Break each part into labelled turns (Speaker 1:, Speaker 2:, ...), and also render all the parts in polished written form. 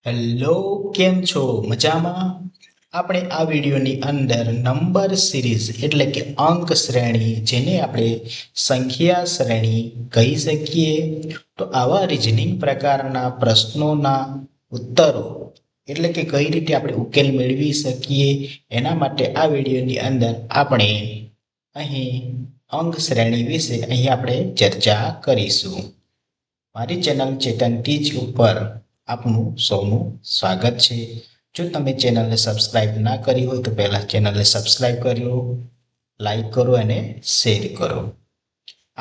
Speaker 1: Hello, કેમ છો? મજામાં? આપણે આ વિડીયોની અંદર નંબર સિરીઝ એટલે કે અંક શ્રેણી, જેને આપણે સંખ્યા શ્રેણી કહી શકીએ, તો આવા રિઝનિંગ પ્રકારના પ્રશ્નોના ઉત્તરો એટલે કે કઈ રીતે આપણે ઉકેલ મેળવી શકીએ, એના માટે આ વિડીયોની અંદર આપણે અહીં અંક શ્રેણી વિશે અહીં આપણે ચર્ચા કરીશું. મારી ચેનલ ચેતન ટીચ ઉપર આપનું સૌનું સ્વાગત છે. જો તમે ચેનલને સબસ્ક્રાઇબ ના કરી હોય તો પહેલા ચેનલને સબસ્ક્રાઇબ કરો, લાઈક કરો અને શેર કરો.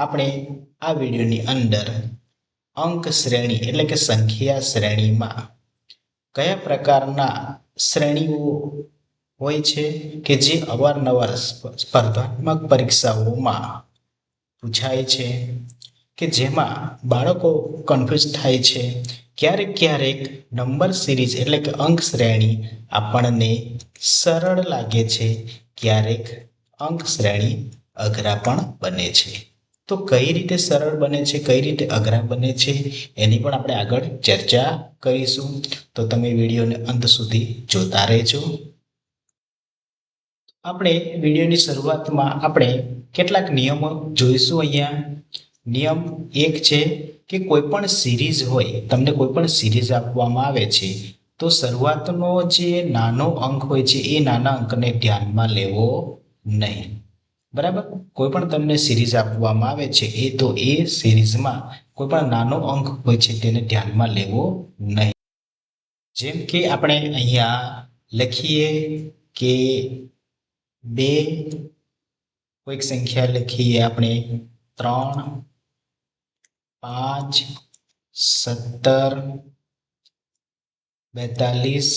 Speaker 1: આપણે આ વિડીયોની અંદર અંક શ્રેણી એટલે કે સંખ્યા શ્રેણીમાં કયા પ્રકારના શ્રેણીઓ હોય છે કે જે અવારનવાર સ્પર્ધાત્મક પરીક્ષાઓમાં પૂછાય છે, કે જેમાં બાળકો કન્ફ્યુઝ થાય છે. ક્યારેક નંબર સિરીઝ એટલે કે અંક શ્રેણી આપણને સરળ લાગે છે, ક્યારેક અંક શ્રેણી અઘરા પણ બને છે. તો કઈ રીતે સરળ બને છે, કઈ રીતે અઘરા બને છે, એની પણ આપણે આગળ ચર્ચા કરીશું. તો તમે વિડીયોને અંત સુધી જોતા રહેજો. આપણે વિડીયોની શરૂઆતમાં આપણે કેટલાક નિયમો જોઈશું. અહીંયા નિયમ 1 છે કે કોઈ પણ સિરીઝ હોય, તમને કોઈ પણ સિરીઝ આપવામાં આવે છે, તો શરૂઆતનો જે નાનો અંક હોય છે એ નાના અંકને ધ્યાનમાં લેવો નહીં. બરાબર? કોઈ પણ તમને સિરીઝ આપવામાં આવે છે એ સિરીઝમાં કોઈ પણ નાનો અંક હોય છે તેને ધ્યાનમાં લેવો નહીં. જેમ કે આપણે અહીંયા લખીએ કે 2, કોઈક સંખ્યા લખીએ આપણે 3, 5, 17, 42,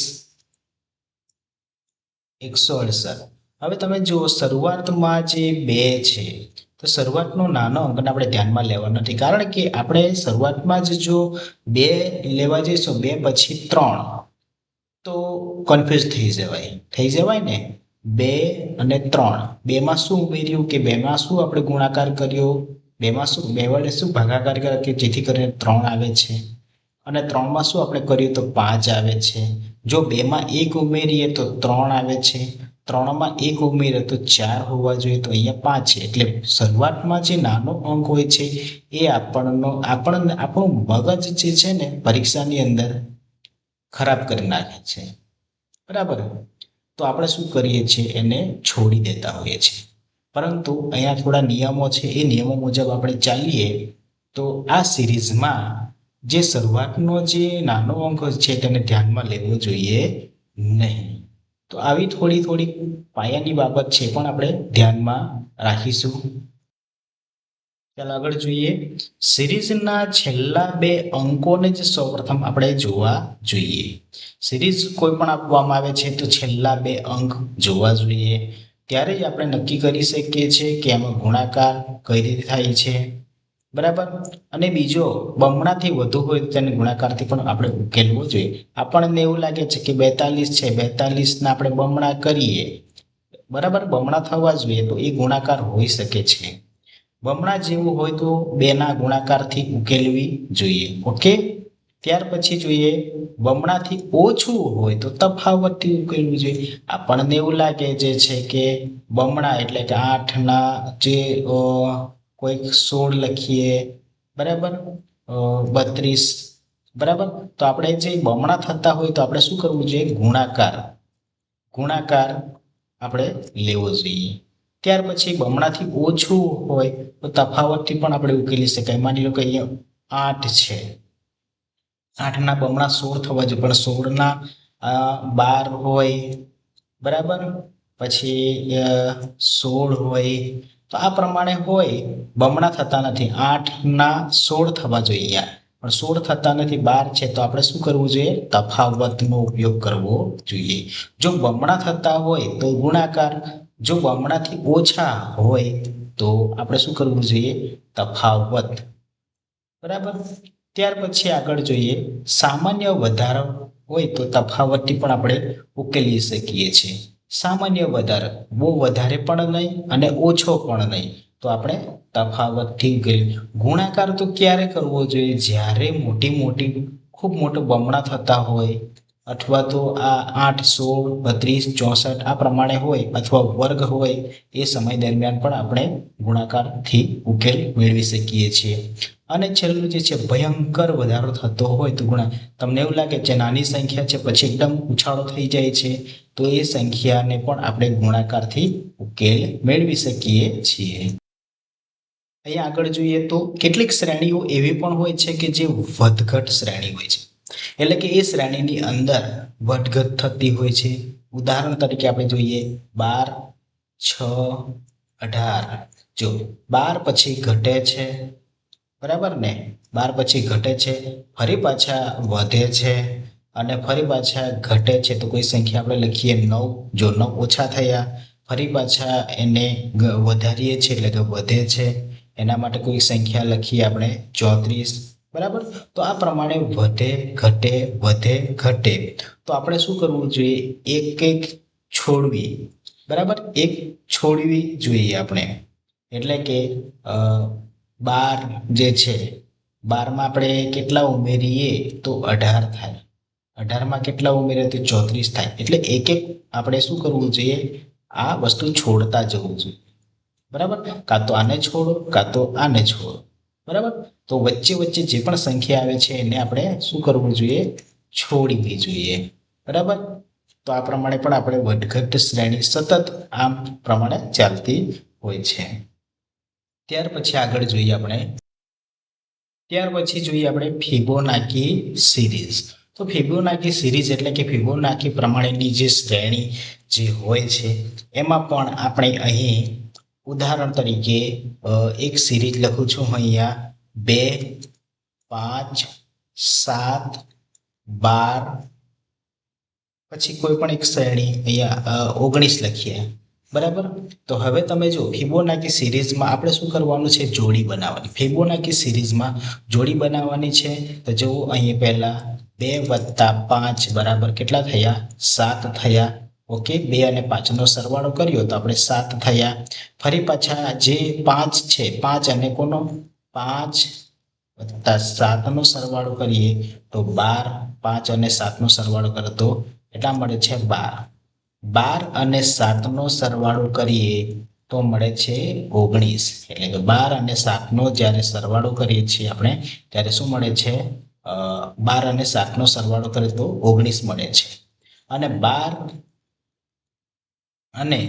Speaker 1: 168. હવે તમે જુઓ, શરૂઆતમાં જે 2 છે, તો શરૂઆતનો નાનો અંકને આપણે ધ્યાનમાં લેવા નથી, કારણ કે આપણે શરૂઆતમાં જ જો 2 લેવા જઈશું, 2 પછી 3, તો કન્ફ્યુઝ થઈ જવાય ને. 2 અને 3, 2માં શું ઉમેર્યું કે 2માં શું આપણે ગુણાકાર કર્યો, 2માં શું 2 વડે શું ભાગાકાર કર્યો કે જેથી કરીને 3 આવે છે, અને 3માં શું આપણે કર્યું તો 5 આવે છે. જો 2માં 1 ઉમેરીએ તો 3 આવે છે, 3માં 1 ઉમેરીએ તો 4 હોવા જોઈએ, તો અહીંયા 5 છે. એટલે શરૂઆતમાં જે નાનો અંક હોય છે એ આપણું મગજ જે છે ને પરીક્ષાની અંદર ખરાબ કરી નાખે છે. બરાબર? તો આપણે શું કરીએ છીએ, એને છોડી દેતા હોઈએ છીએ. પરંતુ અહીંયા થોડા નિયમો છે, એ નિયમો મુજબ આપણે ચાલીએ તો આ સિરીઝમાં જે શરૂઆતનો જે નાનો અંક છે તેને ધ્યાનમાં લેવો જોઈએ નહીં. તો આવી થોડી પાયાની બાબત છે, પણ આપણે ધ્યાનમાં રાખીશું. ચાલો આગળ જોઈએ. સિરીઝના છેલ્લા 2 અંકોને જ સૌપ્રથમ આપણે જોવા જોઈએ. સિરીઝ કોઈ પણ આપવામાં આવે છે તો છેલ્લા 2 અંક જોવા જોઈએ, ત્યારે જ આપણે નક્કી કરી શકીએ છીએ કે એમાં ગુણાકાર કઈ રીતે થાય છે. બરાબર? અને બીજો, બમણાથી વધુ હોય તો તેને ગુણાકારથી પણ આપણે ઉકેલવો જોઈએ. આપણને એવું લાગે છે કે 42 છે, 42ના આપણે બમણા કરીએ, બરાબર, બમણા થવા જોઈએ, તો એ ગુણાકાર હોઈ શકે છે. બમણા જેવું હોય તો 2ના ગુણાકારથી ઉકેલવી જોઈએ. ઓકે? ત્યાર પછી જોઈએ, બમણાથી ઓછું હોય તો તફાવતથી ઉકેલવું જોઈએ. આપણને એવું લાગે જે છે કે બમણા એટલે કે 8ના જે કોઈક 16 લખીએ, બરાબર, 32, બરાબર, તો આપણે જે બમણા થતા હોય તો આપણે શું કરવું જોઈએ, ગુણાકાર આપણે લેવો જોઈએ. ત્યાર પછી બમણાથી ઓછું હોય તો તફાવતથી પણ આપણે ઉકેલી શકાય. માની લો કે અહીંયા 8 છે, 8ના બમણા 16 થવા જોઈએ, પણ 16ના 12 હોય, બરાબર, પછી 16 હોય, તો આ પ્રમાણે હોય. બમણા થતા નથી, 8ના 16 થવા જોઈએ, પણ 16 થતા નથી, 12 છે, તો આપણે શું કરવું જોઈએ, તફાવતનો ઉપયોગ કરવો જોઈએ. જો બમણા થતા હોય તો ગુણાકાર, જો બમણાથી ઓછા હોય તો આપણે શું કરવું જોઈએ, તફાવત. બરાબર? ત્યાર પછી આગળ જોઈએ, સામાન્ય વધારો હોય તો તફાવતથી પણ આપણે ઉકેલી શકીએ છીએ. સામાન્ય વધારો, બહુ વધારે પણ નહીં અને ઓછો પણ નહીં, તો આપણે તફાવતથી ઉકેલી. ગુણાકાર તો ક્યારે કરવો જોઈએ, જ્યારે મોટી ખૂબ મોટો બમણા થતા હોય અથવા તો આ 8, 16, 32, 64 આ પ્રમાણે હોય અથવા વર્ગ હોય એ સમય દરમિયાન પણ આપણે ગુણાકારથી ઉકેલ મેળવી શકીએ છીએ. અને છેલ્લું જે છે ભયંકર વધારો થતો હોય તો તમને એવું લાગે છે નાની સંખ્યા છે પછી એકદમ ઉછાળો થઈ જાય છે તો એ સંખ્યાને પણ આપણે ગુણાકારથી ઉકેલ મેળવી શકીએ છીએ. અહીંયા આગળ જોઈએ તો કેટલીક શ્રેણીઓ એવી પણ હોય છે કે જે વધઘટ શ્રેણી હોય છે, એટલે કે એ શ્રેણીની અંદર વધઘટ થતી હોય છે. ઉદાહરણ તરીકે આપણે જોઈએ 12, 6, 18. જો 12 પછી ઘટે છે, બરાબર ને, 12 પછી ઘટે છે, ફરી પાછા વધે છે અને ફરી પાછા ઘટે છે તો કોઈ સંખ્યા આપણે લખીએ 9. જો 9 ઓછા થયા ફરી પાછા એને વધારીએ છીએ એટલે કે વધે છે, એના માટે કોઈ સંખ્યા લખીએ આપણે 34. બરાબર. તો આ પ્રમાણે વધે ઘટે વધે ઘટે તો આપણે શું કરવું જોઈએ, એક એક છોડવી. બરાબર, એક છોડવી જોઈએ આપણે. એટલે કે 12 જે છે 12 માં આપણે કેટલા ઉમેરીએ તો 18 થાય, 18 માં કેટલા ઉમેરીએ તો 34 થાય. એટલે એક એક આપણે શું કરવું જોઈએ, આ વસ્તુ છોડતા જવું જોઈએ. બરાબર, કાં તો આને છોડો કાં તો આને છોડો. બરાબર, તો વચ્ચે વચ્ચે જે પણ સંખ્યા આવે છે એને આપણે શું કરવું જોઈએ, છોડવી જોઈએ. બરાબર, તો આ પ્રમાણે પણ આપણે વધઘટ શ્રેણી સતત આમ પ્રમાણે ચાલતી હોય છે. ત્યાર પછી આગળ જોઈએ આપણે ફિબોનાકી સિરીઝ. તો ફિબોનાકી સિરીઝ એટલે કે ફિબોનાકી પ્રમાણેની જે શ્રેણી જે હોય છે એમાં પણ આપણે અહીં ઉદાહરણ તરીકે એક સિરીઝ લખું છું અહીંયા 2, 5, 7, 12 પછી કોઈ પણ એક શ્રેણી અહીંયા 19 લખીએ. બરાબર, તો હવે તમે જો ફિબોનાકી સિરીઝમાં આપણે શું કરવાનું છે, જોડી બનાવવાની. ફિબોનાકી સિરીઝમાં જોડી બનાવવાની છે તો જો અહીં પહેલા 2 + 5 બરાબર કેટલા થયા, 7 થયા. ઓકે, 2 અને 5 નો સરવાળો કર્યો તો આપણે 7 થયા. ફરી પાછા જે 5 છે 5 અને કોનો 5 + 7 નો સરવાળો કરીએ તો 12. 5 અને 7 નો સરવાળો કરો તો એટલા મળે છે 12. 12 અને 7 નો સરવાળો કરીએ તો મળે છે 19. એટલે કે 12 અને 7 નો જ્યારે સરવાળો કરીએ છીએ આપણે ત્યારે શું મળે છે, 12 અને 7 નો સરવાળો કરીએ તો 19 મળે છે. અને 12 અને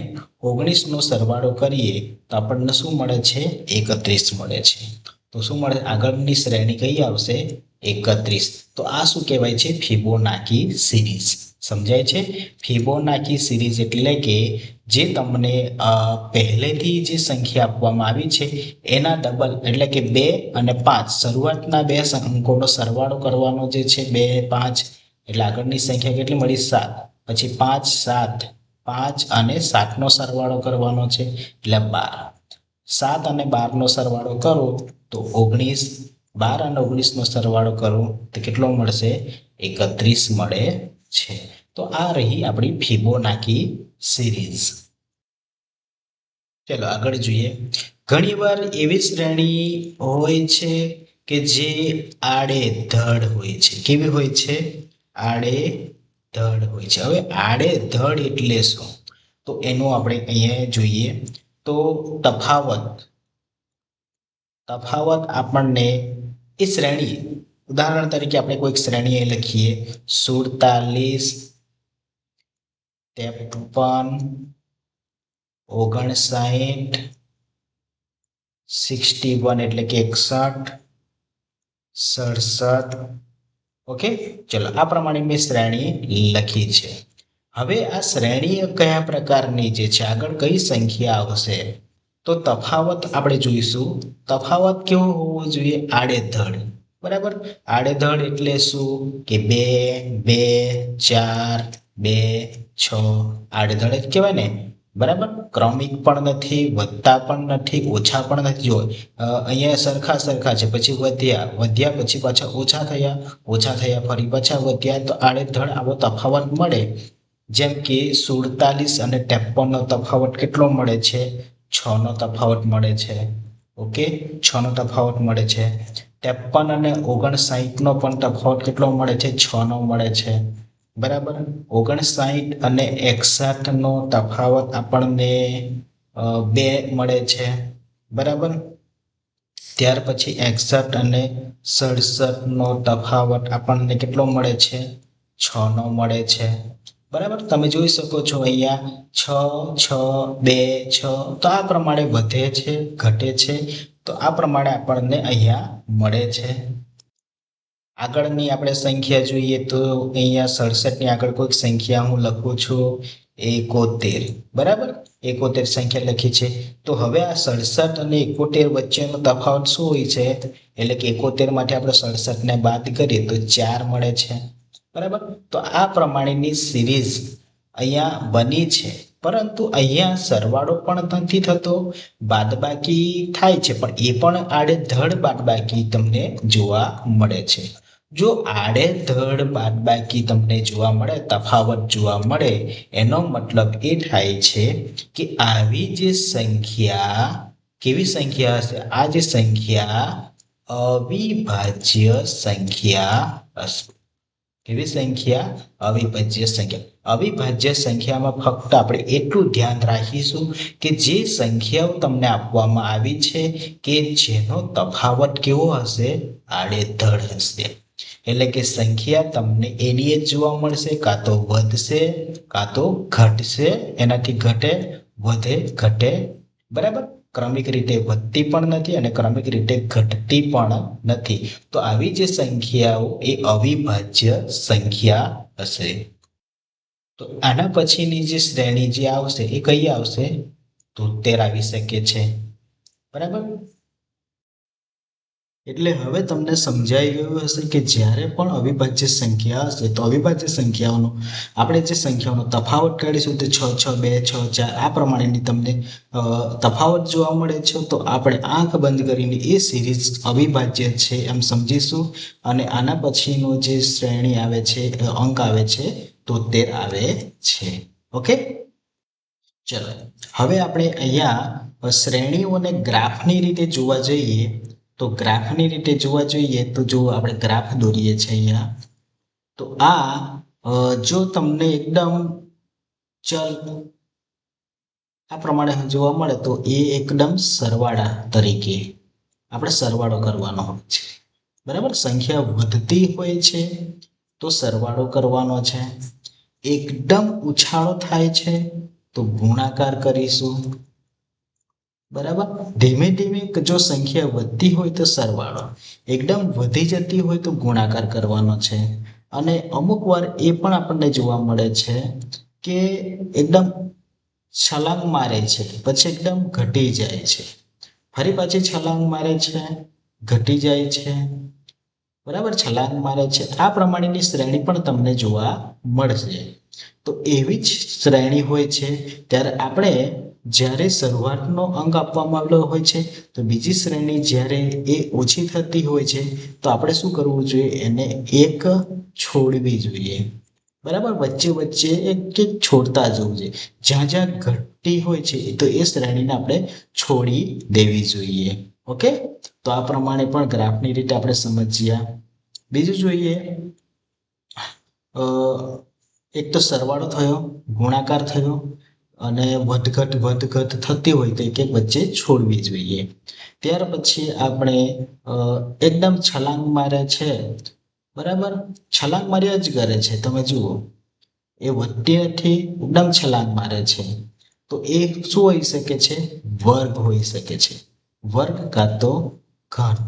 Speaker 1: 19 નો સરવાળો કરીએ તો આપણને શું મળે છે, 31 મળે છે. તો શું મળે, આગળની શ્રેણી કઈ આવશે, 31. તો આ શું કહેવાય છે, ફિબોનાકી સિરીઝ. સમજાય છે? ફિબોનાકી સિરીઝ એટલે કે જે તમને પહેલેથી જે સંખ્યા આપવામાં આવી છે એના ડબલ એટલે કે 2 અને 5 શરૂઆતના બે અંકોનો સરવાળો કરવાનો જે છે 2, 5 એટલે આગળની સંખ્યા કેટલી મળી, 7. પછી 5, 7, 5 અને 7 નો સરવાળો કરવાનો છે એટલે 12. 7 અને 12 નો સરવાળો કરો તો 19. 12 અને 19 નો સરવાળો કરો તો કેટલો મળશે, 31 મળે છે. તો આ રહી આપણી ફિબોનાકી સિરીઝ. ચલો આગળ જોઈએ. ઘણીવાર એવી શ્રેણી હોય છે કે જે આડેધડ હોય છે. કેવી હોય છે, આડેધડ હોય છે. હવે આડેધડ એટલે શું, તો એનું આપણે અહીંયા જોઈએ તો તફાવત આપણને એ શ્રેણી, ઉદાહરણ તરીકે આપણે કોઈક શ્રેણી લખીએ 47, 53, 59, 61 એટલે કે 61, 67. ઓકે, ચલો આ પ્રમાણે મેં શ્રેણી લખી છે. હવે આ શ્રેણી કયા પ્રકારની જે છે, આગળ કઈ સંખ્યા આવશે તો તફાવત આપણે જોઈશું. તફાવત કેવો હોવો જોઈએ, આડેધડ. બરાબર, આડેધડ એટલે શું કે 2, 2, 4, 2, 6 આડેધડ જ કહેવાય ને. બરાબર, ક્રમિક પણ નથી, વધતા પણ નથી, ઓછા પણ નથી. જો અહીંયા સરખા છે, પછી વધ્યા પછી પાછા ઓછા થયા ફરી પાછા વધ્યા, તો આડેધડ આવો તફાવત મળે. જેમ કે 47 અને 53 નો તફાવત કેટલો મળે છે, 6 નો તફાવત મળે છે. ઓકે, 6 નો તફાવત મળે છે. 53 અને 59 નો પણ તફાવત કેટલો મળે છે? 6 નો મળે છે. બરાબર. 59 અને 61 નો તફાવત આપણને 2 મળે છે. બરાબર. ત્યાર પછી 61 અને 67 નો તફાવત આપણને કેટલો મળે છે? 6 નો મળે છે. બરાબર. તમે જોઈ શકો છો અહીંયા 6 6 2 6 તો આ પ્રમાણે વધે છે, ઘટે છે. તો આ પ્રમાણે આપણને અહીંયા મળે છે. આગળની આપણે સંખ્યા જોઈએ તો અહીંયા 67 ની આગળ કોઈક સંખ્યા હું લખું છું 71. બરાબર. 71 સંખ્યા લખી છે. તો હવે આ 67 અને 71 વચ્ચેનો તફાવત શું હોય છે? એટલે કે 71 માંથી આપણે 67 ને બાદ કરીએ તો 4 મળે છે. બરાબર. તો આ પ્રમાણેની સિરીઝ અહીંયા બની છે. પરંતુ અહીંયા સરવાળો પણ નથી થતો, બાદબાકી થાય છે, પણ એ પણ આડેધડ બાદબાકી તમને જોવા મળે છે. જો આડેધડ બાદબાકી તમને જોવા મળે, તફાવત જોવા મળે, એનો મતલબ એ થાય છે કે આવી જે સંખ્યા કેવી સંખ્યા હશે? આ જે સંખ્યા અવિભાજ્ય સંખ્યા હશે. કેવી સંખ્યા? અવિભાજ્ય સંખ્યા. અવિભાજ્ય સંખ્યામાં ફક્ત આપણે એટલું ધ્યાન રાખીશું કે જે સંખ્યાઓ તમને આપવામાં આવી છે કે જેનો તફાવત કેવો હશે? આડેધડ હશે. એટલે કે સંખ્યા તમને એની જ જોવા મળશે, કાં તો વધશે કાં તો ઘટશે. એનાથી ઘટે, વધે, ઘટે. બરાબર. ક્રમિક રીતે વધતી પણ નથી અને ક્રમિક રીતે ઘટતી પણ નથી. તો આવી જે સંખ્યાઓ એ અવિભાજ્ય સંખ્યા હશે. તો આના પછીની જે શ્રેણી જે આવશે એ કઈ આવશે? 73 આવી શકે છે. બરાબર. એટલે હવે તમને સમજાઈ ગયું હશે કે જ્યારે પણ અવિભાજ્ય સંખ્યા હશે તો અવિભાજ્ય સંખ્યાઓનો આપણે જે સંખ્યાઓનો તફાવત કાઢીશું તે 6 6 2 6 4 આ પ્રમાણેની તમને તફાવત જોવા મળે છે. તો આપણે આંખ બંધ કરીને એ સિરીઝ અવિભાજ્ય છે એમ સમજીશું અને આના પછીનો જે શ્રેણી આવે છે, અંક આવે છે 73 આવે છે. ઓકે. ચલો હવે આપણે અહીંયા શ્રેણીઓને ગ્રાફની રીતે જોવા જઈએ તો ગ્રાફની રીતે જોવા જોઈએ તો જો આપણે ગ્રાફ દોરીએ છીએ અહીંયા તો આ જો તમને એકદમ ચલ આ પ્રમાણે જોવા મળે તો એ એકદમ સરવાળા તરીકે આપણે સરવાળો કરવાનો હોય છે. બરાબર. સંખ્યા વધતી હોય છે તો સરવાળો કરવાનો છે. એકદમ ઉછાળો થાય છે તો ગુણાકાર કરીશું. બરાબર. ધીમે ધીમે જો સંખ્યા વધતી હોય તો સરવાળો, એકદમ વધી જતી હોય તો ગુણાકાર કરવાનો છે. અને અમુક વાર એ પણ આપણને જોવા મળે છે કે એકદમ છલાંગ મારે છે પછી એકદમ ઘટી જાય છે, ફરી પાછી છલાંગ મારે છે, ઘટી જાય છે. બરાબર. છલાંગ મારે છે. આ પ્રમાણેની શ્રેણી પણ તમને જોવા મળશે. તો એવી જ શ્રેણી હોય છે ત્યારે આપણે જ્યારે શરૂઆતનો અંક આપવામાં આવેલો હોય છે તો બીજી શ્રેણી જ્યારે એ ઓછી થતી હોય છે તો આપણે શું કરવું જોઈએ? એને એક છોડવી જોઈએ. બરાબર. વચ્ચે વચ્ચે એક છોડતા જવું જોઈએ. જ્યાં જ્યાં ઘટતી હોય છે તો એ શ્રેણીને આપણે છોડી દેવી જોઈએ. ઓકે. તો આ પ્રમાણે પણ ગ્રાફની રીતે આપણે સમજ્યા. બીજું જોઈએ એક તો સરવાળો થયો, ગુણાકાર થયો અને વધઘટ થતી હોય તો એક એક વચ્ચે છોડવી જોઈએ. ત્યાર પછી આપણે એકદમ છલાંગ મારે છે. બરાબર. છલાંગ માર્યા જ કરે છે. તમે જુઓ એ વધતી નથી, એકદમ છલાંગ મારે છે. તો એ શું હોઈ શકે છે? વર્ગ હોઈ શકે છે. વર્ગ કાં તો ઘન.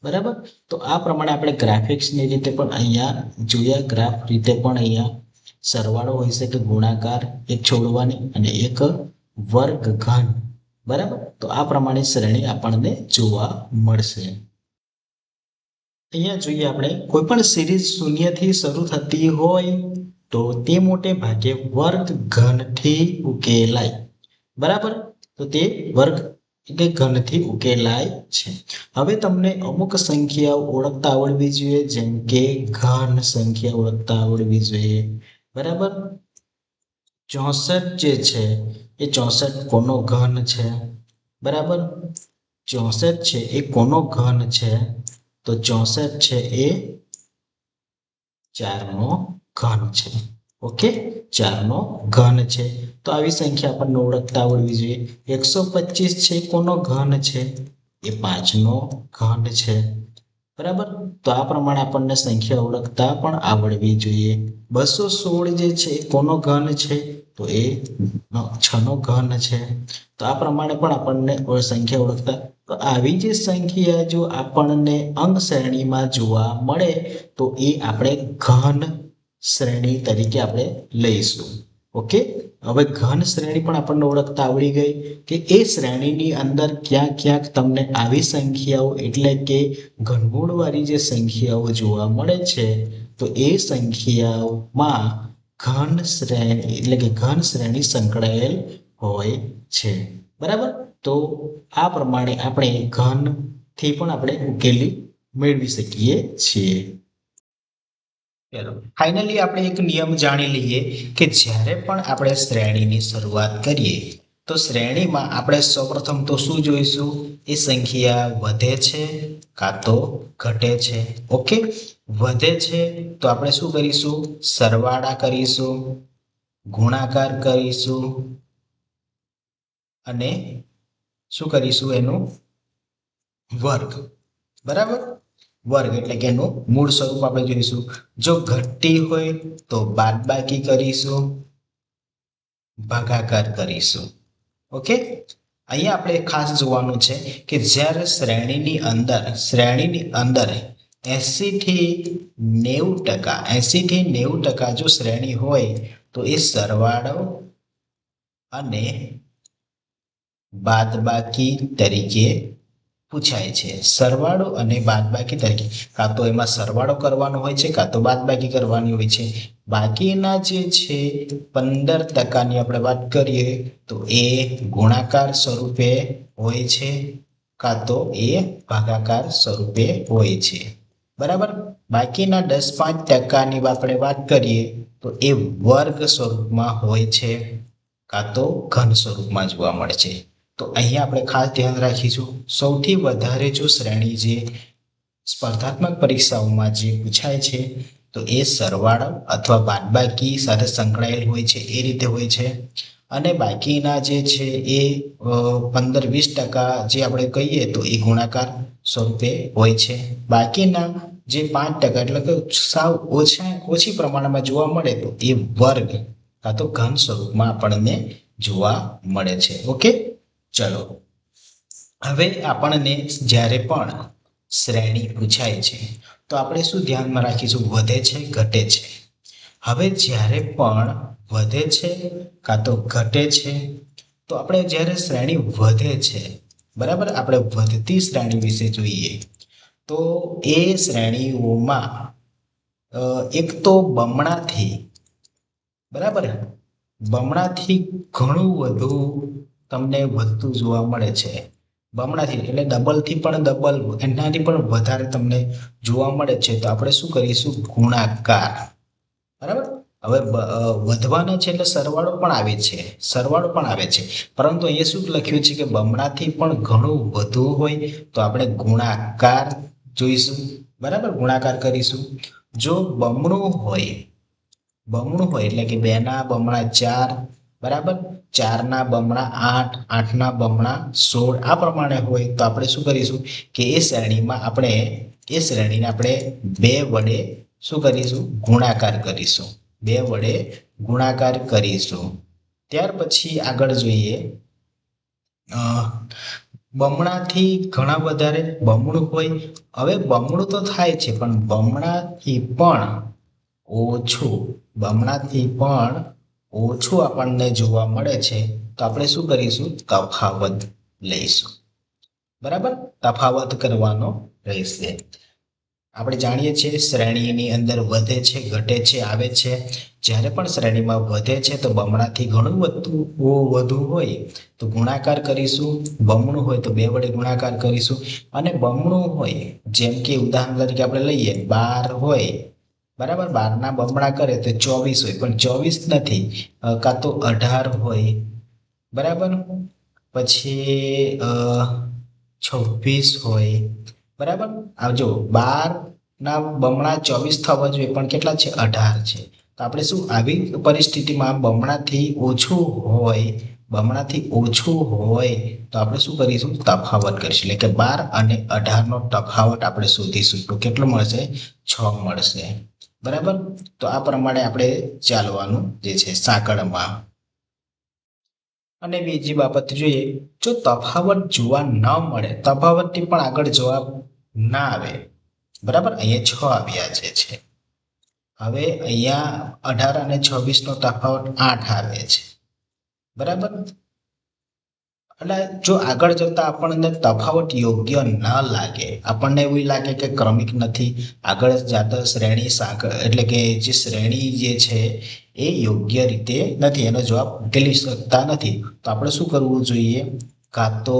Speaker 1: બરાબર. તો આ પ્રમાણે આપણે ગ્રાફિક્સની રીતે પણ અહીંયા જોયા. ગ્રાફ રીતે પણ અહીંયા સરવાળો હોઈ શકે, ગુણાકાર એક છોડવાની અને એક વર્ગ ઘન. બરાબર. તો આ પ્રમાણે શ્રેણી આપણને જોવા મળશે. અહીંયા જોઈએ આપણે કોઈ પણ સિરીઝ શૂન્યથી શરૂ થતી હોય તો તે મોટે ભાગે વર્ગ ઘનથી ઉકેલાય. બરાબર. તો તે વર્ગ કે ઘનથી ઉકેલાય છે. હવે તમને અમુક સંખ્યાઓ ઓળખતા આવડવી જોઈએ, જેમ કે ઘન સંખ્યા ઓળખતા આવડવી જોઈએ. બરાબર. 64 જે છે એ 64 કોનો ઘન છે? બરાબર. 64 છે એ કોનો ઘન છે? તો 64 છે એ 4નો ઘન છે. ઓકે, 4નો ઘન છે. તો આવી સંખ્યા આપણને ઓળખતા આવડવી જોઈએ. 125 છે કોનો ઘન છે? એ 5નો ઘન છે. બરાબર, તો આ પ્રમાણે આપણને સંખ્યા ઓળખતા પણ આવડવી જોઈએ. 216 જે છે એ કોનો ઘન છે? તો એ 6નો ઘન છે. તો આ પ્રમાણે પણ આપણને સંખ્યા ઓળખતા, તો આવી જે સંખ્યા જો આપણને અંક શ્રેણીમાં જોવા મળે તો એ આપણે ઘન શ્રેણી તરીકે આપણે લઈશું. ઓકે, હવે ઘન શ્રેણી પણ આપણને ઓળખતા આવડી ગઈ કે એ શ્રેણીની અંદર ક્યાંક ક્યાંક તમને આવી સંખ્યાઓ એટલે કે ઘનમૂળવાળી જે સંખ્યાઓ જોવા મળે છે તો એ સંખ્યાઓમાં ઘન શ્રેણી એટલે કે ઘન શ્રેણી સંકળાયેલ હોય છે. બરાબર, તો આ પ્રમાણે આપણે ઘનથી પણ આપણે ઉકેલી મેળવી શકીએ છીએ. ચલો ફાઇનલી આપણે એક નિયમ જાણી લઈએ કે જ્યારે પણ આપણે શ્રેણીની શરૂઆત કરીએ તો શ્રેણીમાં આપણે સૌપ્રથમ તો શું જોઈશું? એ સંખ્યા વધે છે કાં તો ઘટે છે. ઓકે, વધે છે તો આપણે શું કરીશું? સરવાળા કરીશું, ગુણાકાર કરીશું અને શું કરીશું? એનું વર્ગ. બરાબર, વર્ગ એટલે કે એનું મૂળ સ્વરૂપ આપણે જોઈશું. જો ઘટતી હોય તો બાદબાકી કરીશું, ભાગાકાર કરીશું. ઓકે, અહીંયા આપણે ખાસ જોવાનું છે કે જ્યારે શ્રેણીની અંદર 80 થી 90% જો શ્રેણી હોય તો એ સરવાળો અને બાદબાકી તરીકે પૂછાય છે. સરવાળો અને બાદબાકી તરીકે, કાં તો એમાં સરવાળો કરવાનો હોય છે કાં તો બાદબાકી કરવાની હોય છે. બાકીના જે છે 15%ની આપણે વાત કરીએ તો એ ગુણાકાર સ્વરૂપે હોય છે કાં તો એ ભાગાકાર સ્વરૂપે હોય છે. બરાબર, બાકીના 10-5%ની આપણે વાત કરીએ તો એ વર્ગ સ્વરૂપમાં હોય છે કાં તો ઘન સ્વરૂપમાં જોવા મળે છે. તો અહીંયા આપણે ખાસ ધ્યાન રાખીશું, સૌથી વધારે જો શ્રેણી જે સ્પર્ધાત્મક પરીક્ષાઓમાં જે પૂછાય છે તો એ સરવાળો અથવા બાદબાકી સાથે સંકળાયેલ હોય છે, એ રીતે હોય છે. અને બાકીના જે છે એ 15-20% જે આપણે કહીએ તો એ ગુણાકાર સ્વરૂપે હોય છે. બાકીના જે 5% એટલે કે સાવ ઓછી પ્રમાણમાં જોવા મળે તો એ વર્ગ કાં તો ઘન સ્વરૂપમાં આપણને જોવા મળે છે. ઓકે, ચલો હવે આપણને જ્યારે પણ શ્રેણી પૂછાય છે તો આપણે શું ધ્યાનમાં રાખીશું? વધે છે, ઘટે છે. હવે જ્યારે પણ વધે છે કાં તો ઘટે છે તો આપણે જ્યારે શ્રેણી વધે છે, બરાબર, આપણે વધતી શ્રેણી વિશે જોઈએ તો એ શ્રેણીઓમાં એક તો બમણાથી, બરાબર, બમણાથી ઘણું વધુ તમને વધતું જોવા મળે છે. બમણાથી એટલે ડબલથી પણ ડબલ, એનાથી પણ વધારે તમને જોવા મળે છે તો આપણે શું કરીશું? ગુણાકાર. બરાબર, હવે વધવાના છે એટલે સરવાળો પણ આવે છે, પરંતુ અહીંયા શું લખ્યું છે કે બમણાથી પણ ઘણું વધુ હોય તો આપણે ગુણાકાર જોઈશું. બરાબર, ગુણાકાર કરીશું. જો બમણું હોય એટલે કે 2ના બમણા 4, બરાબર, 4ના બમણા 8, 8ના બમણા 16 આ પ્રમાણે હોય તો આપણે શું કરીશું કે એ શ્રેણીને આપણે 2 વડે શું કરીશું? ગુણાકાર કરીશું. 2 વડે ગુણાકાર કરીશું. ત્યાર પછી આગળ જોઈએ, બમણાથી ઘણા વધારે બમણું હોય. હવે બમણું તો થાય છે પણ બમણાથી પણ ઓછું આપણને જોવા મળે છે તો આપણે શું કરીશું? તફાવત લઈશું. બરાબર, તફાવત કરવાનો રહેશે. આપણે જાણીએ છીએ શ્રેણીની અંદર વધે છે, ઘટે છે, આવે છે. જ્યારે પણ શ્રેણીમાં વધે છે તો બમણાથી ઘણું વધુ હોય તો ગુણાકાર કરીશું. બમણું હોય તો 2 વડે ગુણાકાર કરીશું. અને બમણું હોય, જેમ કે ઉદાહરણ તરીકે આપણે લઈએ 12 હોય, બરાબર, 12ના બમણા કરે તો 24 હોય, પણ 24 નથી, કાં તો 18 હોય, બરાબર, પછી 26 હોય, બરાબર. આવજો 12 ના બમણા 24 થવા જોઈએ પણ કેટલા છે 18 છે. તો આપણે શું આવી પરિસ્થિતિમાં બમણાથી ઓછું હોય તો આપણે શું કરીશું તફાવત કરીશું એટલે કે 12 અને 18 નો તફાવત આપણે શોધીશું તો કેટલો મળશે 6 મળશે. બરાબર. તો આ પ્રમાણે આપણે ચાલવાનું જે છે સાંકળમાં. અને બીજી બાબત જોઈએ, જો તફાવત જોવા ન મળે, તફાવતથી પણ આગળ જવાબ ના આવે, બરાબર. અહીંયા 6 આવ્યા છે. હવે અહીંયા 18 અને 26 નો તફાવત 8 આવે છે. બરાબર. એટલે જો આગળ જતા આપણને તફાવત યોગ્ય ન લાગે, આપણને એવું લાગે કે ક્રમિક નથી, આગળ જતા શ્રેણી સાંકળ એટલે કે જે શ્રેણી જે છે એ યોગ્ય રીતે નથી, એનો જવાબ ઉકેલી શકતા નથી, તો આપણે શું કરવું જોઈએ? કાં તો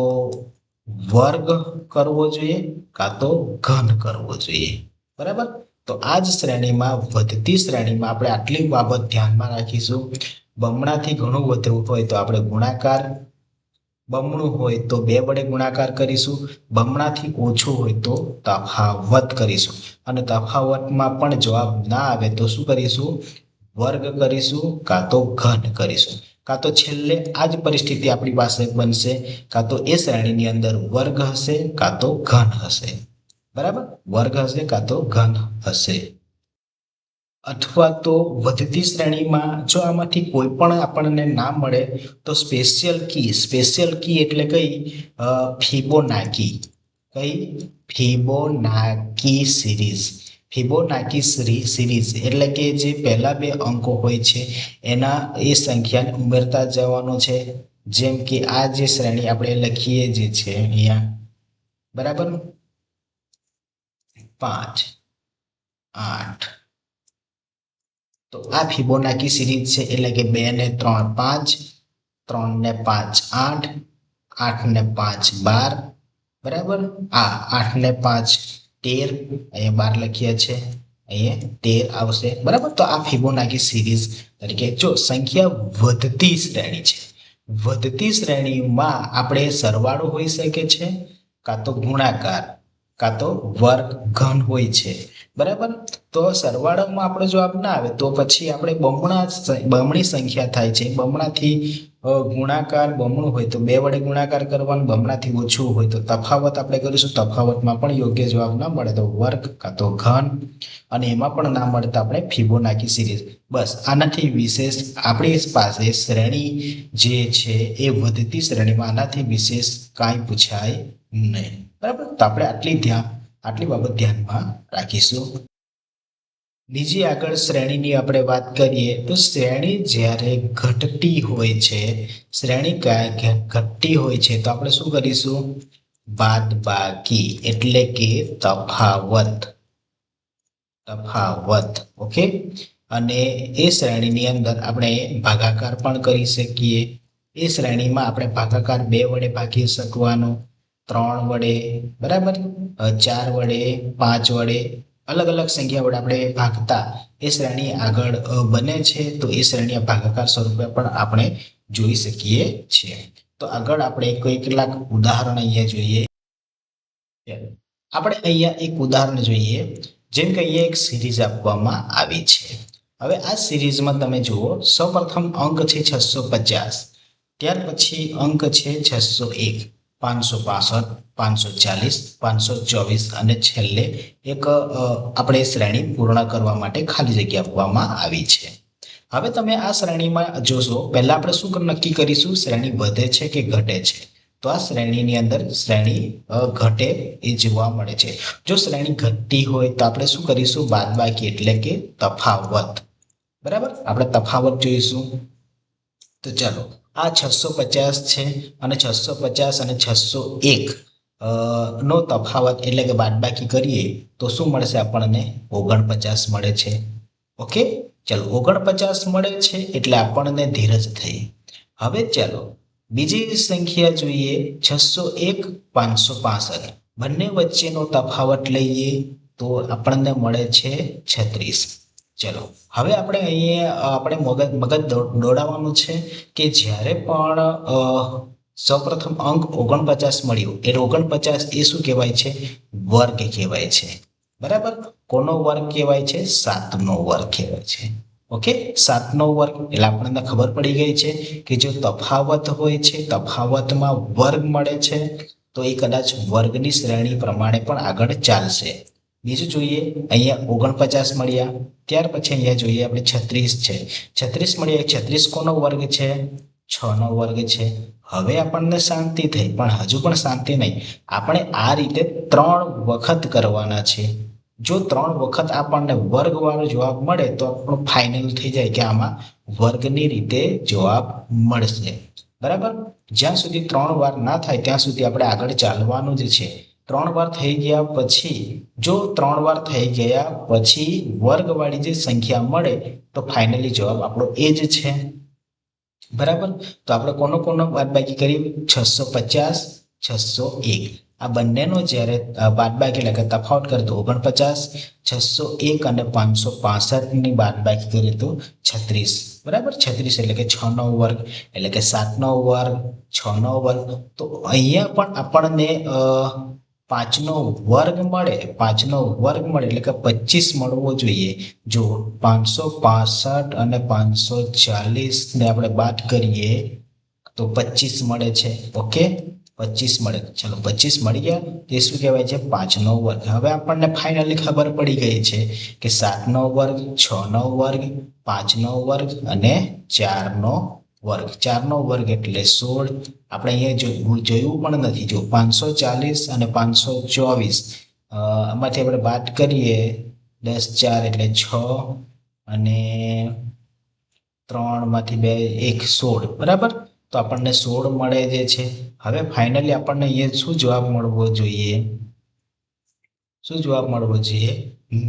Speaker 1: વર્ગ કરવો જોઈએ, કાં તો ઘન કરવો જોઈએ. બરાબર. તો આ જ શ્રેણીમાં વધતી શ્રેણીમાં આપણે આટલી બાબત ધ્યાનમાં રાખીશું. બમણાથી ઘણું વધવું હોય તો આપણે ગુણાકાર, બમણું હોય તો 2 વડે ગુણાકાર કરીશું, બમણાથી ઓછું હોય તો તફાવત કરીશું, અને તફાવતમાં પણ જવાબ ના આવે તો શું કરીશું? વર્ગ કરીશું, કાં તો ઘન કરીશું, કાં તો છેલ્લે આ જ પરિસ્થિતિ આપણી પાસે બનશે, કાં તો એ શ્રેણીની અંદર વર્ગ હશે, કાં તો ઘન હશે. બરાબર. વર્ગ હશે કાં તો ઘન હશે. અથવા તો વધતી શ્રેણીમાં જો આમાંથી કોઈ પણ આપણને ના મળે તો સ્પેશિયલ કી એટલે કઈ? ફિબોનાકી સિરીઝ એટલે કે જે પહેલા 2 અંકો હોય છે એના એ સંખ્યાને ઉમેરતા જવાનો છે. જેમ કે આ જે શ્રેણી આપણે લખીએ જે છે અહીંયા, બરાબર, 5, 8. તો આ ફિબોનાકી સિરીઝ છે એટલે કે 2 ને 3 5, 3 ને 5 8, 8 ને 5 12. બરાબર. આ 8 ને 5 13, અહીંયા 12 લખ્યા છે, અહીંયા 13 આવશે. બરાબર. તો આ ફિબોનાકી સિરીઝ તરીકે જો સંખ્યા વધતી શ્રેણી છે, વધતી શ્રેણીમાં આપણે સરવાળો હોઈ શકે છે, કાં તો ગુણાકાર, કાં તો વર્ગ ઘન હોય છે. બરાબર. તો સરવાળામાં આપણો જવાબ ના આવે તો પછી આપણે બમણી સંખ્યા થાય છે, બમણાથી ગુણાકાર, બમણું હોય તો 2 વડે ગુણાકાર કરવાનું, બમણાથી ઓછું હોય તો તફાવત આપણે કરીશું, તફાવતમાં પણ યોગ્ય જવાબ ના મળે તો વર્ગ કાં તો ઘન, અને એમાં પણ ના મળે તો આપણે ફિબોનાકી સિરીઝ. બસ આનાથી વિશેષ આપણી પાસે શ્રેણી જે છે એ વધતી શ્રેણીમાં આનાથી વિશેષ કાંઈ પૂછાય નહીં. બરાબર. તો આપણે આટલી બાબત ધ્યાનમાં રાખીશું. બીજી આગળ શ્રેણીની આપણે વાત કરીએ તો શ્રેણી જ્યારે ઘટતી હોય છે, તો આપણે શું કરીશું? બાદબાકી એટલે કે તફાવત. ઓકે. અને એ શ્રેણીની અંદર આપણે ભાગાકાર પણ કરી શકીએ. એ શ્રેણીમાં આપણે ભાગાકાર 2 વડે ભાગી શકવાનો, 3 વડે, બરાબર, 4 વડે, 5 વડે, અલગ અલગ સંખ્યા વડે આપણે ભાગતા એ શ્રેણી આગળ બને છે. તો એ શ્રેણી ભાગાકાર સ્વરૂપે પણ આપણે જોઈ શકીએ છીએ. તો આગળ આપણે કેટલાક ઉદાહરણ અહીંયા જોઈએ. આપણે અહીંયા એક ઉદાહરણ જોઈએ. જેમ કે અહીંયા એક સિરીઝ આપવામાં આવી છે. હવે આ સિરીઝમાં તમે જુઓ, સૌપ્રથમ અંક છે 650, ત્યાર પછી અંક છે 601, 565, 540, 524 અને છેલ્લે એક આપણે શ્રેણી પૂર્ણ કરવા માટે ખાલી જગ્યા આપવામાં આવી છે. હવે તમે આ શ્રેણીમાં જોશો, પહેલા આપણે શું નક્કી કરીશું? શ્રેણી વધે છે કે ઘટે છે? તો આ શ્રેણીની અંદર શ્રેણી ઘટે એ જોવા મળે છે. જો શ્રેણી ઘટતી હોય તો આપણે શું કરીશું? બાદબાકી એટલે કે તફાવત. બરાબર. આપણે તફાવત જોઈશું. તો ચાલો, આ 650 છે અને 650 અને 601 નો તફાવત એટલે કે બાદબાકી કરીએ તો શું મળશે? આપણને 49 મળે છે. ઓકે. ચાલો, 49 મળે છે એટલે આપણને ધીરજ થઈ. હવે ચાલો બીજી સંખ્યા જોઈએ, 601, 565. બંને વચ્ચેનો તફાવત લઈએ તો આપણને મળે છે 36. ચલો, હવે આપણે અહીંયા મગજ દોડાવવાનું છે કે જ્યારે પણ સૌપ્રથમ અંક 49 મળ્યો એટલે 49 એ શું કહેવાય છે? વર્ગ કહેવાય છે. બરાબર. કોનો વર્ગ કહેવાય છે? 7નો વર્ગ કહેવાય છે. ઓકે, 7નો વર્ગ એટલે આપણને ખબર પડી ગઈ છે કે જો તફાવત હોય છે, તફાવતમાં વર્ગ મળે છે તો એ કદાચ વર્ગની શ્રેણી પ્રમાણે પણ આગળ ચાલશે. બીજું જોઈએ, અહીંયા 49 મળ્યા, ત્યાર પછી અહીંયા જોઈએ આપણે 36 છે. 36 મળ્યા, 36 કોનો વર્ગ છે? 6નો વર્ગ છે. હવે આપણને શાંતિ થઈ, પણ હજુ પણ શાંતિ નહીં. આપણે આ રીતે 3 વખત કરવાના છે. જો 3 વખત આપણને વર્ગવાળો જવાબ મળે તો આપણું ફાઇનલ થઈ જાય કે આમાં વર્ગની રીતે જવાબ મળશે. બરાબર. જ્યાં સુધી 3 વાર ના થાય ત્યાં સુધી આપણે આગળ ચાલવાનું જ છે. 3 વાર થઈ ગયા પછી, જો 3 વાર થઈ ગયા પછી વર્ગવાળી જે સંખ્યા મળે તો ફાઇનલી જવાબ આપણો એ જ છે. બરાબર. તો આપણે કોનો બાદબાકી કરીએ? 650, 601. આ બંનેનો જ્યારે બાદબાકી એટલે કે તફાવત કરીએ તો 49, 601 અને 565 ની બાદબાકી કરીએ તો 36. બરાબર. 36 એટલે કે 6નો વર્ગ એટલે કે 7નો વર્ગ, 6નો વર્ગ. તો અહીંયા પણ આપણને 5નો વર્ગ મળે, 5નો વર્ગ મળે એટલે કે 25 મળવો જોઈએ. જો 565 અને 540 ને આપણે બાદ કરીએ તો 25 મળે છે. ઓકે, 25 મળે. ચલો, 25 મળી ગયા. તે શું કહેવાય છે? 5નો વર્ગ. હવે આપણને ફાઇનલી ખબર પડી ગઈ છે કે 7નો વર્ગ, 6નો વર્ગ, 5નો વર્ગ અને 4નો વર્ગ. 4નો વર્ગ એટલે 16. આપણે અહીંયા જોયું પણ નથી. જો 540 અને 524 આમાંથી આપણે બાદ કરીએ, 10 4 એટલે 6 અને 3 માંથી 2 1 16. બરાબર. તો આપણને 16 મળે જે છે. હવે ફાઇનલી આપણને અહીંયા શું જવાબ મળવો જોઈએ? શું જવાબ મળવો જોઈએ?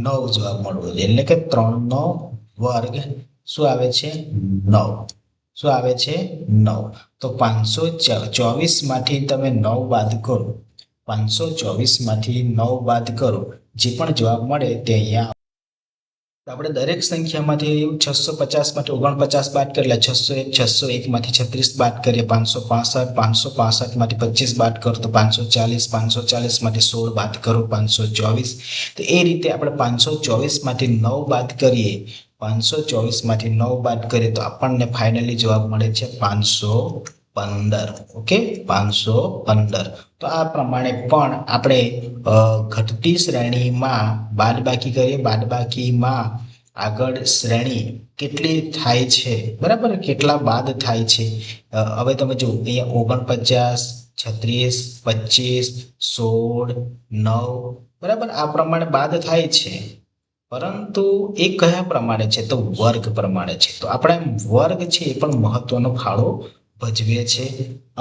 Speaker 1: 9 જવાબ મળવો જોઈએ. એટલે કે 3નો વર્ગ શું આવે છે? 9. શું આવે છે? 9. તો 524 માંથી તમે 9 બાદ કરો, 524 માંથી 9 બાદ કરો, જે પણ જવાબ મળે તે અહીંયા. આપણે દરેક સંખ્યામાંથી 650 માંથી 49 બાદ કરીએ એટલે 601, 601 માંથી 36 બાદ કરીએ, 565, 565 માંથી 25 બાદ કરો તો 540, 540 માંથી 16 બાદ કરો 524. તો એ રીતે આપણે 524 માંથી 9 બાદ કરીએ, 524 માંથી 9 બાદ કરીએ તો આપણને ફાઇનલી જવાબ મળે છે 515. ઓકે, 515. તો આ પ્રમાણે પણ આપણે ઘટતી શ્રેણીમાં બાદબાકી કરીએ, બાદબાકીમાં આગળ શ્રેણી કેટલી થાય છે, બરાબર, કેટલા બાદ થાય છે. હવે તમે જો અહીંયા 49, 36, 25, 16, 9, બરાબર, આ પ્રમાણે બાદ થાય છે. પરંતુ એ કયા પ્રમાણે છે? તો વર્ગ પ્રમાણે છે. તો આપણે વર્ગ છે એ પણ મહત્વનો ફાળો ભજવે છે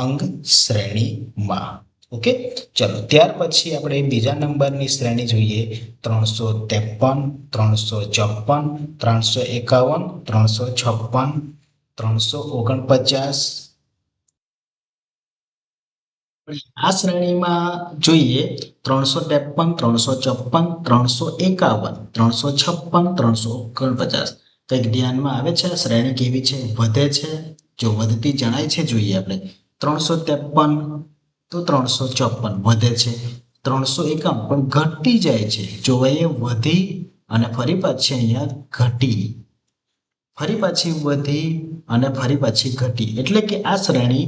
Speaker 1: અંક શ્રેણીમાં. ઓકે, ચલો ત્યાર પછી આપણે બીજા નંબરની શ્રેણી જોઈએ. 353, 354, 351, 356, 349. આ શ્રેણીમાં જોઈએ 353, 354, 351, 356, 349. કંઈક ધ્યાનમાં આવે છે? આ શ્રેણી કેવી છે? વધે છે? જો વધતી જણાય છે જોઈએ આપણે 353 તો 354 વધે છે. 351 પણ ઘટી જાય છે. જો એ વધી અને ફરી પાછી અહીંયા ઘટી, ફરી પાછી વધી અને ફરી પાછી ઘટી, એટલે કે આ શ્રેણી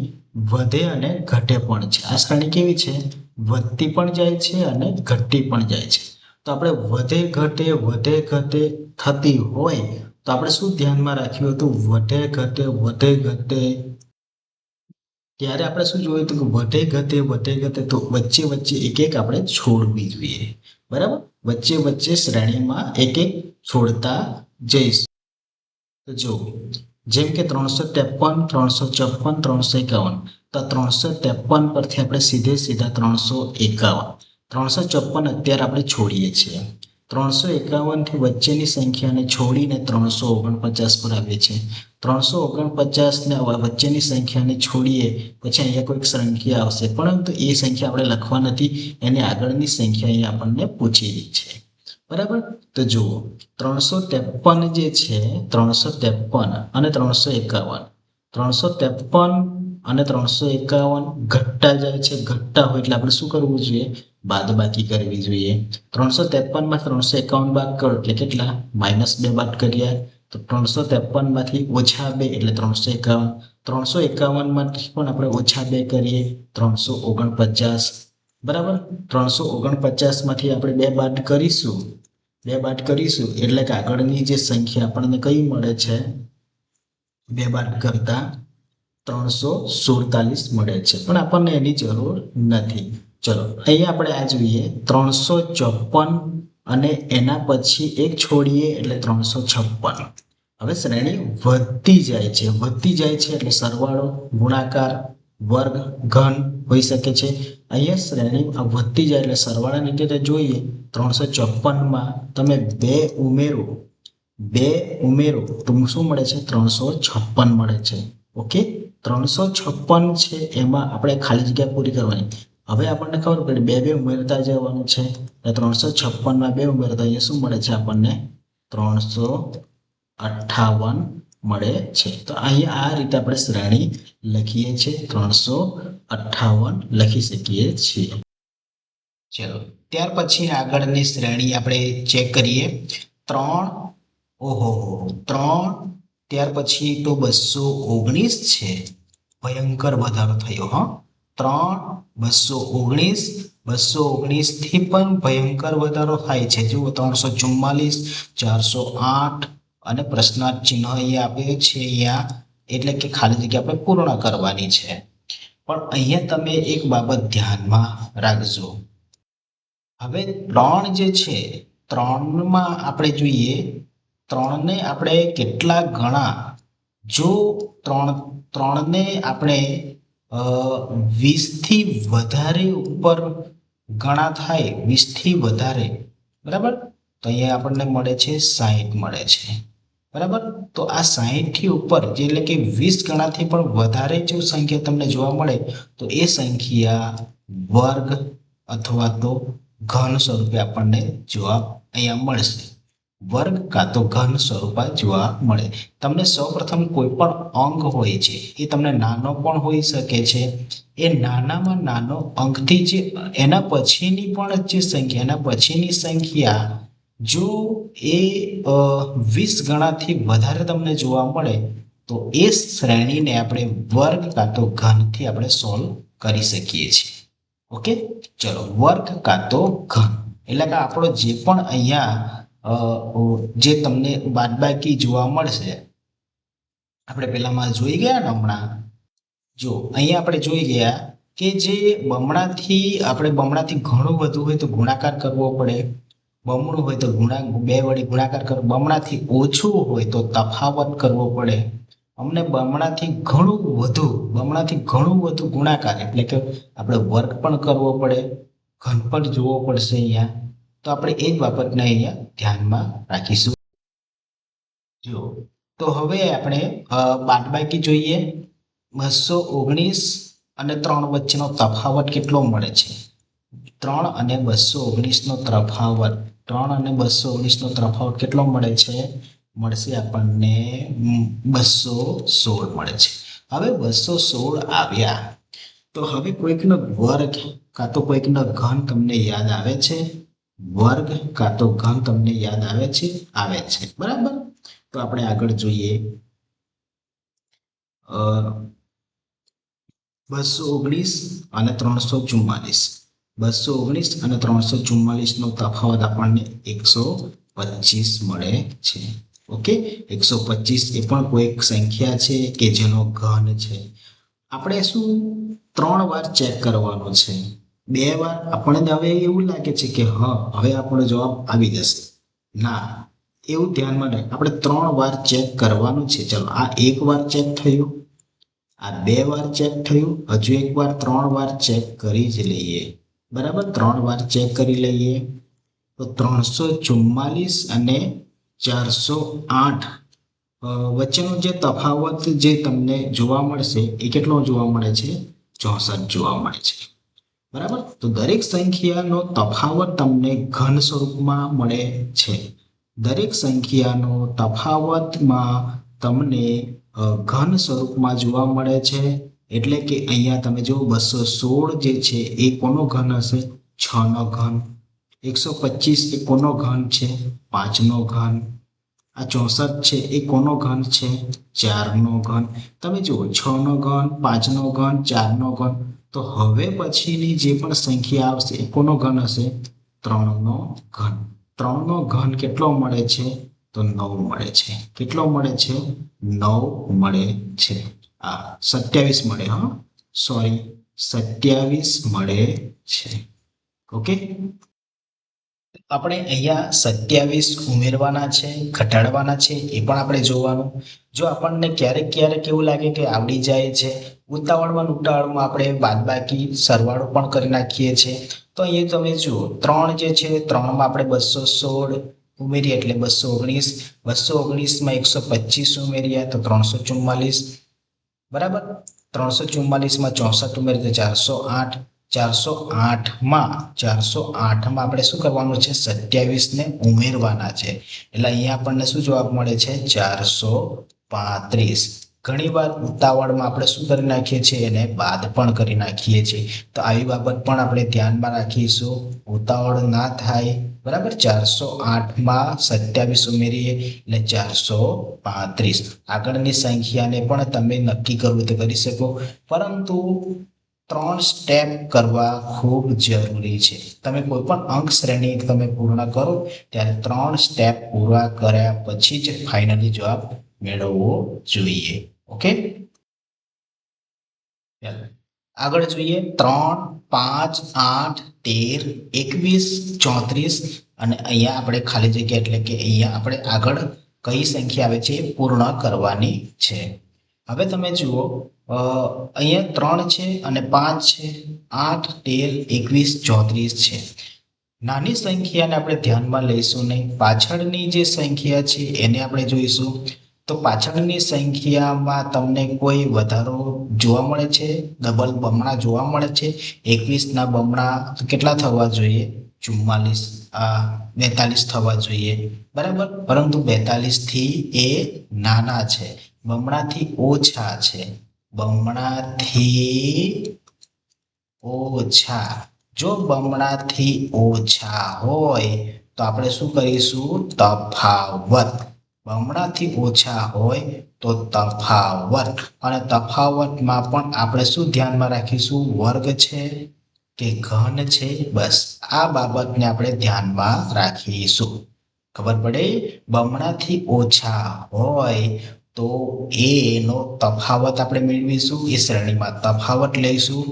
Speaker 1: વધે અને ઘટે પણ છે. આ શ્રેણી કેવી છે? વધતી પણ જાય છે અને ઘટતી પણ જાય છે. તો આપણે વધે ઘટે થતી હોય તો આપણે શું ધ્યાનમાં રાખ્યું હતું? વધે ઘટે. ત્યારે આપણે શું જોયું હતું કે વધે ઘટે તો વચ્ચે એક આપણે છોડવી જોઈએ. બરાબર, વચ્ચે શ્રેણીમાં એક છોડતા જઈશું. તો જો જેમ કે 353, 354, 351. તો 353 પરથી આપણે સીધા 351, 354 અત્યારે આપણે છોડીએ છીએ. 351 થી વચ્ચેની સંખ્યાને છોડીને 349 પર આવીએ છીએ. 349 ને વચ્ચેની સંખ્યાને છોડીએ પછી અહીંયા કોઈક સંખ્યા આવશે, પરંતુ એ સંખ્યા આપણે લખવા નથી, એની આગળની સંખ્યા અહીંયા આપણને પૂછેલી છે. બરાબર. તો જુઓ 353 જે છે, 353 અને 351. 353 અને 351 ઘટતા જાય છે. ઘટતા હોય એટલે આપણે શું કરવું જોઈએ? બાદબાકી કરવી જોઈએ. 353 માં 351 બાદ કરો એટલે કેટલા? -2 બાદ કર્યા તો 353 માંથી -2 એટલે 351. 351 માંથી પણ આપણે -2 કરીએ 349. બરાબર. 349 માંથી આપણે 2 બાદ કરીશું. 2 બાદ કરીશું એટલે કે આગળની જે સંખ્યા આપણને કઈ મળે છે? 2 બાદ કરતા 347 મળે છે, પણ આપણને એની જરૂર નથી. ચલો અહીંયા આપણે આ જોઈએ 354 અને એના પછી એક છોડીએ એટલે 356. હવે શ્રેણી વધતી જાય છે એટલે સરવાળો, ગુણાકાર, વર્ગ, ઘન હોઈ શકે છે. અહીંયા શ્રેણી વધતી જાય એટલે સરવાળાની રીતે જોઈએ 354 માં તમે 2 ઉમેરો તો શું મળે છે? 356 મળે છે. ઓકે, 356 છે એમાં આપણે ખાલી જગ્યા પૂરી કરવાની. હવે આપણને ખબર પડી 2 ઉમેરતા જવાનું છે એટલે 356 માં 2 ઉમેરતા અહીંયા શું મળે છે આપણને? 358 મળે છે. તો અહીંયા આ રીતે આપણે શ્રેણી લખીએ છીએ, 358 લખી શકીએ છીએ. ચલો ત્યાર પછી આગળની શ્રેણી આપણે ચેક કરીએ. 3 ત્યાર પછી તો 219 છે. ભયંકર વધારો થયો. 219 થી પણ ભયંકર વધારો થાય છે. જુઓ 344, 408 અને પ્રશ્નાર્થ ચિહ્ન અહીંયા આપ્યું છે અહીંયા, એટલે કે ખાલી જગ્યા આપણે પૂર્ણ કરવાની છે. પણ અહીંયા તમે એક બાબત ધ્યાનમાં રાખજો. હવે 3 જે છે 3 માં આપણે જોઈએ 3 ને આપણે કેટલા ગણા, જો 3 ને આપણે 20 થી વધારે ઉપર ગણા થાય, 20 થી વધારે, બરાબર, તો અહીંયા આપણને મળે છે 60 મળે છે. બરાબર. તો આ 60 થી ઉપર એટલે કે 20 ગણાથી પણ વધારે જો સંખ્યા તમને જોવા મળે તો એ સંખ્યા વર્ગ અથવા તો ઘન સ્વરૂપે આપણને જોવા અહીંયા મળશે. વર્ગ કાં તો ઘન સ્વરૂપે જોવા મળે. તમને સૌપ્રથમ કોઈ પણ અંક હોય છે એ તમને નાનો પણ હોઈ શકે છે. એ નાનામાં નાનો અંકથી જે એના પછીની પણ જે સંખ્યા, એના પછીની સંખ્યા જો એ 20 ગણાથી વધારે તમને જોવા મળે તો એ શ્રેણીને આપણે વર્ગ કાં તો ઘનથી આપણે સોલ્વ કરી શકીએ છીએ. ઓકે, ચલો વર્ગ કાં તો ઘન એટલે કે આપણો જે પણ અહીંયા જે તમને બાદબાકી જોવા મળશે, આપણે પેલામાં જોઈ ગયા ને હમણાં, જો અહીંયા આપણે જોઈ ગયા કે જે બમણાથી ઘણું વધુ હોય તો ગુણાકાર કરવો પડે, બમણું હોય તો 2 વડે ગુણાકાર કરવો, બમણાથી ઓછું હોય તો તફાવત કરવો પડે. અમને બમણાથી ઘણું વધુ ગુણાકાર એટલે કે આપણે વર્ગ પણ કરવો પડે, ઘન પણ જોવો પડશે અહીંયા. તો આપણે એ જ બાબતને અહીંયા ધ્યાનમાં રાખીશું. જો તો હવે આપણે બાદબાકી જોઈએ. 219 અને 3 વચ્ચેનો તફાવત કેટલો મળે છે? 3 અને 219 નો તફાવત, 3 અને 219 નો તફાવત કેટલો મળે છે? મળશે આપણને 216 મળે છે. હવે 216 આવ્યા તો હવે કોઈકનો વર્ગ કાં તો કોઈકનો ઘન તમને યાદ આવે છે? વર્ગ કાં તો ઘન તમને યાદ આવે છે? આવે છે, બરાબર. તો આપણે આગળ જોઈએ 219 અને 344. 219 અને 344 નો તફાવત આપણને 125 મળે છે. ઓકે, 125 એ પણ કોઈ સંખ્યા છે કે જેનો ઘન છે. આપણે શું 3 વાર ચેક કરવાનો છે? 2 વાર આપણને હવે એવું લાગે છે કે હવે આપણો જવાબ આવી જશે. ના, એવું ધ્યાનમાં રાખો, આપણે 3 વાર ચેક કરવાનું છે. ચલો આ 1 વાર ચેક થયું, આ 2 વાર ચેક થયું, હજુ એક વાર 3 વાર ચેક કરી જ લઈએ. બરાબર, 3 વાર ચેક કરી લઈએ તો 344 અને 408 વચ્ચેનો જે તફાવત જે તમને જોવા મળશે એ કેટલો જોવા મળે છે? 64 જોવા મળે છે. બરાબર. તો દરેક સંખ્યાનો તફાવત તમને ઘન સ્વરૂપમાં મળે છે. દરેક સંખ્યાનો તફાવતમાં તમને ઘન સ્વરૂપમાં જોવા મળે છે. એટલે કે અહીંયા તમે જો 216 જે છે એ કોનો ઘન હશે? 6 નો ઘન. 125 એ કોનો ઘન છે? 5 નો ઘન. આ 64 છે એ કોનો ઘન છે? 4 નો ઘન. તમે જુઓ 6 નો ઘન, 5 નો ઘન, 4 નો ઘન. તો હવે પછીની જે પણ સંખ્યા આવશે એ કોનો ઘન હશે? 3 નો ઘન. 3 નો ઘન કેટલો મળે છે? તો 9 મળે છે. કેટલો મળે છે? 9 મળે છે. 27 મળે, હા, સોરી, 27 મળે છે. ઓકે, આપણે અહીંયા 27 ઉમેરવાના છે, ઘટાડવાના છે, એ પણ આપણે જોવાનું. જો આપણને ક્યારેક ક્યારેક એવું લાગે કે આવડી જાય છે, ઉતાવળમાં આપણે બાદબાકી સરવાળો પણ કરી નાખીએ છીએ. તો અહીંયા તમે જુઓ 3 જે છે, 3માં આપણે 216 ઉમેરીએ એટલે 219. 219માં 125 ઉમેર્યા તો 344. બરાબર. 344માં 64 ઉમેરીએ તો 408. 408માં આપણે શું કરવાનું છે? 27 ને ઉમેરવાના છે. એટલે અહીંયા આપણને શું જવાબ મળે છે? 435. ઘણી વાર ઉતાવળમાં આપણે શું કરી નાખીએ છીએ? એને બાદ પણ કરી નાખીએ છીએ. તો આવી બાબત પણ આપણે ધ્યાનમાં રાખીશું. ઉતાવળ ના થાય. બરાબર. 408માં 27 ઉમેરીએ એટલે 435. આગળની સંખ્યાને પણ તમે નક્કી કરવું તો કરી શકો, પરંતુ 3 સ્ટેપ કરવા ખૂબ જરૂરી છે. તમે કોઈ પણ અંક શ્રેણી તમે પૂર્ણ કરો ત્યારે 3 સ્ટેપ પૂરા કર્યા પછી જ ફાઇનલી જવાબ મેળવવો જોઈએ. ઓકે, આગળ જોઈએ. 3, 5, 8, 13, 21, 34 અને અહીંયા આપણે ખાલી જગ્યા એટલે કે અહીંયા આપણે આગળ કઈ સંખ્યા આવે છે એ પૂર્ણ કરવાની છે. હવે તમે જુઓ, અહીંયા 3 છે અને 5 છે, 8, 13, 21, 34 છે. નાની સંખ્યાને આપણે ધ્યાનમાં લઈશું નહીં. પાછળની જે સંખ્યા છે એને આપણે જોઈશું. તો પાછળની સંખ્યામાં તમને કોઈ વધારો જોવા મળે છે? ડબલ, બમણા જોવા મળે છે? 21ના બમણા કેટલા થવા જોઈએ? 42 થવા જોઈએ. બરાબર. પરંતુ 42 થી એ નાના છે, બમણાથી ઓછા છે. બમણાથી ઓછા. જો બમણાથી ઓછા હોય તો આપણે શું કરીશું? તફાવત. બમણાથી ઓછા હોય તો તફાવત. અને તફાવતમાં પણ આપણે શું ધ્યાનમાં રાખીશું? વર્ગ છે કે ઘન છે? બસ આ બાબતને આપણે ધ્યાનમાં રાખીશું. ખબર પડે? બમણાથી ઓછા હોય તો એનો તફાવત આપણે મેળવીશું. એ શ્રેણીમાં તફાવત લઈશું.